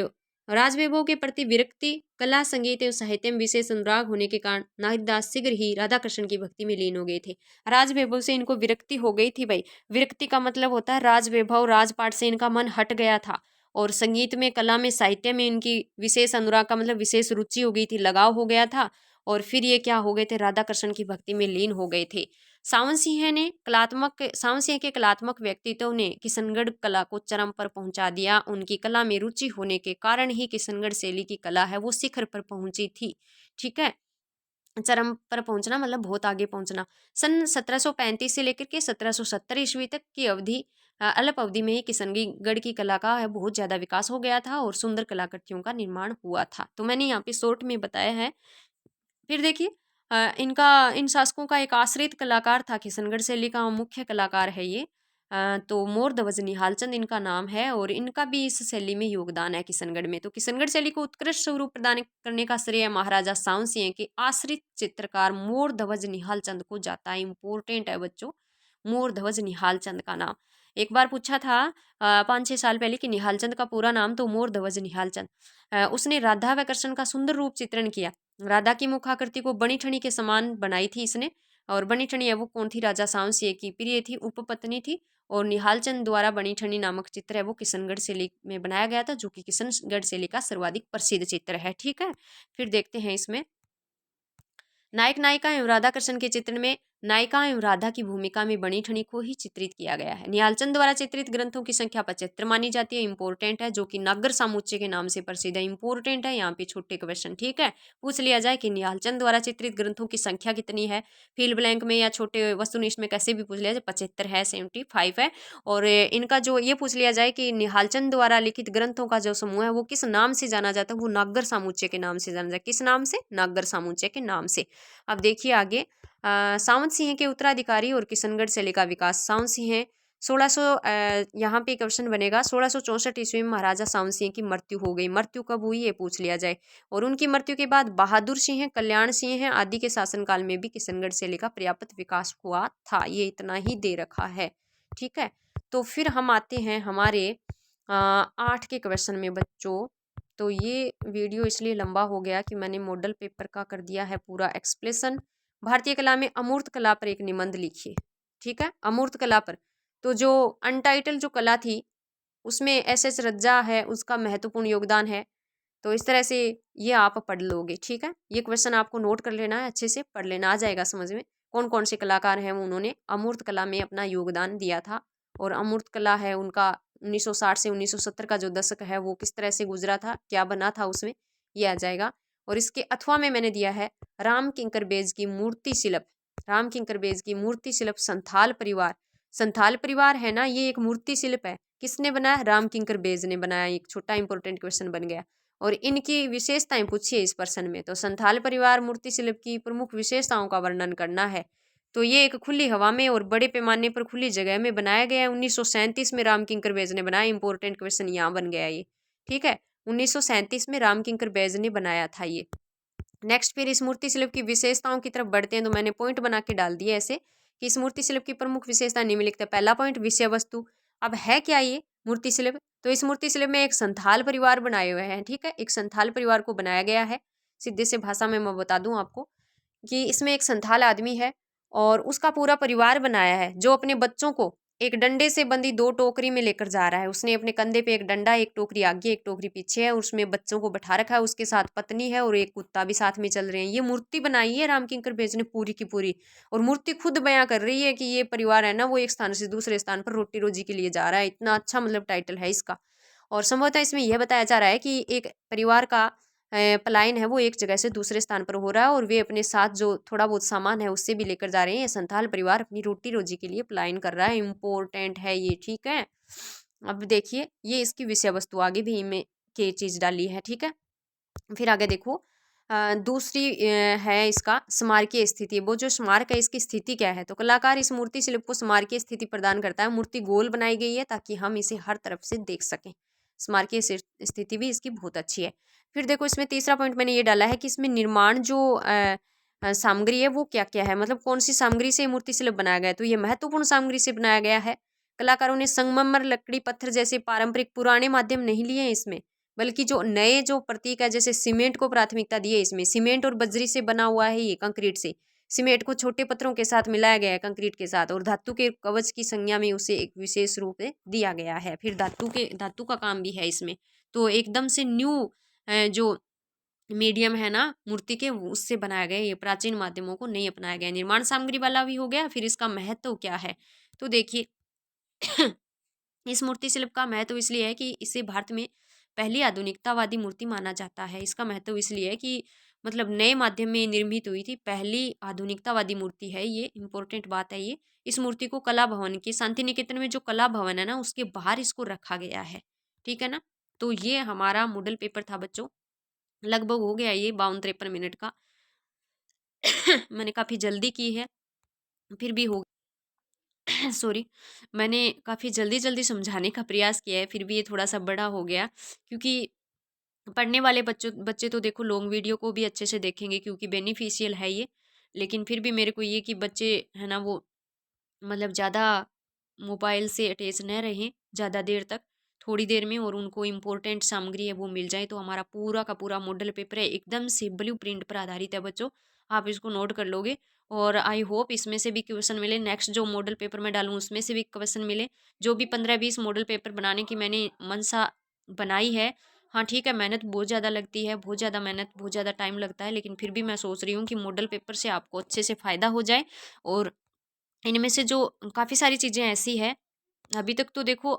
राजवैभव के प्रति विरक्ति, कला संगीत एवं साहित्य में विशेष अनुराग होने के कारण नागदास शीघ्र ही राधा कृष्ण की भक्ति में लीन हो गए थे। राजवैभव से इनको विरक्ति हो गई थी भाई। विरक्ति का मतलब होता है राजवैभव, राजपाट से इनका मन हट गया था, और संगीत में, कला में, साहित्य में इनकी विशेष अनुराग का मतलब विशेष रुचि हो गई थी, लगाव हो गया था, और फिर ये क्या हो गए थे, राधा कृष्ण की भक्ति में लीन हो गए थे। सावन सिंह के कलात्मक व्यक्तित्व ने किशनगढ़ कला को चरम पर पहुंचा दिया। उनकी कला में रुचि होने के कारण ही किशनगढ़ शैली की कला है वो शिखर पर पहुंची थी, ठीक है। चरम पर पहुंचना मतलब बहुत आगे पहुंचना। सन 1735 से लेकर के 1770 ईस्वी तक की अल्प अवधि में ही किशनगढ़ की कला का बहुत ज़्यादा विकास हो गया था और सुंदर कलाकृतियों का निर्माण हुआ था। तो मैंने यहाँ पे शॉर्ट में बताया है। फिर देखिए इन शासकों का एक आश्रित कलाकार था, किशनगढ़ शैली का मुख्य कलाकार है ये। तो मोर ध्वज निहालचंद इनका नाम है, और इनका भी इस शैली में योगदान है किशनगढ़ में। तो किशनगढ़ शैली को उत्कृष्ट स्वरूप प्रदान करने का श्रेय महाराजा सावन सिंह के आश्रित चित्रकार मोर ध्वज निहालचंद को जाता है। इंपॉर्टेंट है बच्चों, मोर ध्वज निहालचंद का नाम। एक बार पूछा था 5-6 साल पहले कि निहालचंद का पूरा नाम, तो मोर ध्वज निहालचंद। उसने राधा व कृष्ण का सुंदर रूप चित्रण किया। राधा की मुखाकृति को बनी ठनी के समान बनाई थी इसने, और बनी ठनी है वो कौन थी, राजा सावन सिंह की प्रिय थी, उपपत्नी थी। और निहालचंद द्वारा बनी ठनी नामक चित्र है वो किशनगढ़ शैली में बनाया गया था, जो कि किशनगढ़ शैली का सर्वाधिक प्रसिद्ध चित्र है, ठीक है। फिर देखते हैं इसमें नायक नायिका एवं राधा कृष्ण के चित्रण में नायिका एवं राधा की भूमिका में बनी ठनी को ही चित्रित किया गया है। निहालचंद द्वारा चित्रित ग्रंथों की संख्या 75 मानी जाती है। इंपॉर्टेंट है, जो कि नागर सामुच्चय के नाम से प्रसिद्ध है। इंपॉर्टेंट है, यहाँ पे छोटे क्वेश्चन, ठीक है, पूछ लिया जाए कि निहालचंद द्वारा चित्रित ग्रंथों की संख्या कितनी है, फिल ब्लैंक में या छोटे वस्तुनिष्ठ में कैसे भी पूछ लिया जाए, 75 है, 75 है। और इनका जो ये पूछ लिया जाए कि निहालचंद द्वारा लिखित ग्रंथों का जो समूह है वो किस नाम से जाना जाता है, वो नागर सामुच्चय के नाम से जाना जाता है। किस नाम से? नागर सामुच्चय के नाम से। अब देखिए आगे सावन सिंह के उत्तराधिकारी और किशनगढ़ शैली का विकास। सावन सिंह 1600 यहाँ पे क्वेश्चन बनेगा 1664 ईस्वी में महाराजा सावन सिंह की मृत्यु हो गई। मृत्यु कब हुई ये पूछ लिया जाए। और उनकी मृत्यु के बाद बहादुर सिंह, कल्याण सिंह आदि के शासनकाल में भी किशनगढ़ शैली का पर्याप्त विकास हुआ था। ये इतना ही दे रखा है, ठीक है। तो फिर हम आते हैं हमारे 8 के क्वेश्चन में बच्चों। तो ये वीडियो इसलिए लंबा हो गया कि मैंने मॉडल पेपर का कर दिया है पूरा एक्सप्लेशन। भारतीय कला में अमूर्त कला पर एक निबंध लिखिए, ठीक है, अमूर्त कला पर। तो जो अनटाइटल जो कला थी उसमें एस एच रज्जा है, उसका महत्वपूर्ण योगदान है। तो इस तरह से ये आप पढ़ लोगे, ठीक है। ये क्वेश्चन आपको नोट कर लेना है, अच्छे से पढ़ लेना, आ जाएगा समझ में कौन कौन से कलाकार हैं उन्होंने अमूर्त कला में अपना योगदान दिया था। और अमूर्त कला है उनका 1960 से 1970 का जो दशक है वो किस तरह से गुजरा था, क्या बना था उसमें, ये आ जाएगा। और इसके अथवा में मैंने दिया है राम किंकर बेज की मूर्ति शिल्प। राम किंकर बेज की मूर्ति शिल्प संथाल परिवार। संथाल परिवार है ना, ये एक मूर्ति शिल्प है। किसने बनाया? राम किंकर बेज ने बनाया। एक छोटा इंपॉर्टेंट क्वेश्चन बन गया। और इनकी विशेषताएं पूछी है इस प्रश्न में, तो संथाल परिवार मूर्ति शिल्प की प्रमुख विशेषताओं का वर्णन करना है। तो ये एक खुली हवा में और बड़े पैमाने पर खुली जगह में बनाया गया है। 1937 में राम किंकर बेज ने बनाया। इंपॉर्टेंट क्वेश्चन यहाँ बन गया ये, ठीक है। 1937 में राम किंकर बेज ने बनाया था ये। नेक्स्ट फिर इस मूर्ति शिल्प की विशेषताओं की तरफ बढ़ते हैं। तो मैंने पॉइंट बना के डाल दिया ऐसे कि इस मूर्ति शिल्प की प्रमुख विशेषता निम्नलिखित है। पहला पॉइंट, विषय वस्तु। अब है क्या ये मूर्ति शिल्प? तो इस मूर्ति शिल्प में एक संथाल परिवार बनाए हुए हैं, ठीक है। एक संथाल परिवार को बनाया गया है। सीधे से भाषा में मैं बता दूं आपको कि इसमें एक संथाल आदमी है और उसका पूरा परिवार बनाया है, जो अपने बच्चों को एक डंडे से बंधी 2 टोकरी में लेकर जा रहा है। उसने अपने कंधे पे एक डंडा, एक टोकरी आगे एक टोकरी पीछे है, उसमें बच्चों को बैठा रखा है। उसके साथ पत्नी है और एक कुत्ता भी साथ में चल रहे हैं। ये मूर्ति बनाई है राम किंकर बेज ने पूरी की पूरी। और मूर्ति खुद बयां कर रही है कि ये परिवार है ना, वो एक स्थान से दूसरे स्थान पर रोटी रोजी के लिए जा रहा है। इतना अच्छा मतलब टाइटल है इसका। और संभवतः इसमें यह बताया जा रहा है कि एक परिवार का पलायन है वो एक जगह से दूसरे स्थान पर हो रहा है और वे अपने साथ जो थोड़ा बहुत सामान है उससे भी लेकर जा रहे हैं। ये संथाल परिवार अपनी रोटी रोजी के लिए पलायन कर रहा है। इम्पोर्टेंट है ये, ठीक है। अब देखिए ये इसकी विषय वस्तु आगे भी में के चीज डाली है, ठीक है। फिर आगे देखो दूसरी है इसका स्मारकीय स्थिति। वो जो स्मारक है इसकी स्थिति क्या है? तो कलाकार इस मूर्ति शिल्प को स्मारकीय स्थिति प्रदान करता है। मूर्ति गोल बनाई गई है ताकि हम इसे हर तरफ से देख सकें। स्मारकीय स्थिति भी इसकी बहुत अच्छी है। फिर देखो इसमें तीसरा पॉइंट मैंने ये डाला है कि इसमें निर्माण जो सामग्री है वो क्या क्या है, मतलब कौन सी सामग्री से मूर्ति शिल्प बनाया गया है। तो ये महत्वपूर्ण सामग्री से बनाया गया है। कलाकारों ने संगमरमर, लकड़ी, पत्थर जैसे पारंपरिक पुराने माध्यम नहीं लिए हैं इसमें, बल्कि जो नए जो प्रतीक है जैसे सीमेंट को प्राथमिकता दी है इसमें। सीमेंट और बजरी से बना हुआ है ये, कंक्रीट से। सीमेंट को छोटे पत्थरों के साथ मिलाया गया है कंक्रीट के साथ, और धातु के कवच की संज्ञा में उसे एक विशेष रूप में दिया गया है। फिर धातु का काम भी है इसमें। तो एकदम से न्यू जो मीडियम है ना मूर्ति के, उससे बनाया गया। ये प्राचीन माध्यमों को नहीं अपनाया गया। निर्माण सामग्री वाला भी हो गया। फिर इसका महत्व क्या है? तो देखिए इस मूर्ति शिल्प का महत्व इसलिए है कि इसे भारत में पहली आधुनिकतावादी मूर्ति माना जाता है। इसका महत्व इसलिए है कि मतलब नए माध्यम में निर्मित हुई थी, पहली आधुनिकतावादी मूर्ति है ये। इंपॉर्टेंट बात है ये। इस मूर्ति को कला भवन के, शांति निकेतन में जो कला भवन है ना उसके बाहर इसको रखा गया है, ठीक है ना। तो ये हमारा मॉडल पेपर था बच्चों। लगभग हो गया ये 52-53 मिनट का। मैंने काफ़ी जल्दी की है, फिर भी हो सॉरी, मैंने काफ़ी जल्दी जल्दी समझाने का प्रयास किया है, फिर भी ये थोड़ा सा बड़ा हो गया। क्योंकि पढ़ने वाले बच्चे तो देखो लॉन्ग वीडियो को भी अच्छे से देखेंगे क्योंकि बेनिफिशियल है ये। लेकिन फिर भी मेरे को ये कि बच्चे है ना वो मतलब ज़्यादा मोबाइल से अटैच न रहें ज़्यादा देर तक, थोड़ी देर में, और उनको इम्पोर्टेंट सामग्री है वो मिल जाए। तो हमारा पूरा का पूरा मॉडल पेपर है एकदम से ब्लू प्रिंट पर आधारित है बच्चों। आप इसको नोट कर लोगे और आई होप इसमें से भी क्वेश्चन मिले। नेक्स्ट जो मॉडल पेपर मैं डालूँ उसमें से भी क्वेश्चन मिले। जो भी 15-20 मॉडल पेपर बनाने की मैंने मनसा बनाई है, हाँ ठीक है, मेहनत बहुत ज़्यादा लगती है, बहुत ज़्यादा मेहनत, बहुत ज़्यादा टाइम लगता है, लेकिन फिर भी मैं सोच रही हूँ कि मॉडल पेपर से आपको अच्छे से फ़ायदा हो जाए। और इनमें से जो काफ़ी सारी चीज़ें ऐसी है, अभी तक तो देखो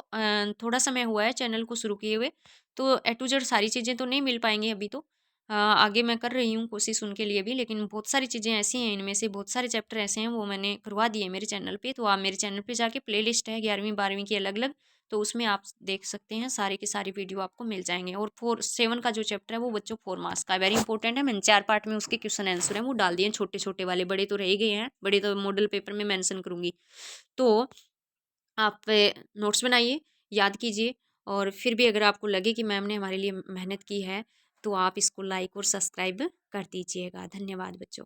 थोड़ा समय हुआ है चैनल को शुरू किए हुए, तो ए टू जेड सारी चीज़ें तो नहीं मिल पाएंगी अभी तो। आगे मैं कर रही हूँ कोशिश उनके लिए भी, लेकिन बहुत सारी चीज़ें ऐसी हैं, इनमें से बहुत सारे चैप्टर ऐसे हैं वो मैंने करवा दिए मेरे चैनल पे। तो आप मेरे चैनल पे जाके प्लेलिस्ट है 11वीं 12वीं की अलग अलग, तो उसमें आप देख सकते हैं, सारे की सारी वीडियो आपको मिल जाएंगे। और 4-7 का जो चैप्टर है वो बच्चों 4 मार्क्स का वेरी इंपॉर्टेंट है। मैंने 4 पार्ट में उसके क्वेश्चन आंसर हैं वो डाल दिए हैं, छोटे छोटे वाले, बड़े तो रह ही गए हैं, बड़े तो मॉडल पेपर में मैंशन करूँगी। तो आप नोट्स बनाइए, याद कीजिए, और फिर भी अगर आपको लगे कि मैम ने हमारे लिए मेहनत की है तो आप इसको लाइक और सब्सक्राइब कर दीजिएगा। धन्यवाद बच्चों।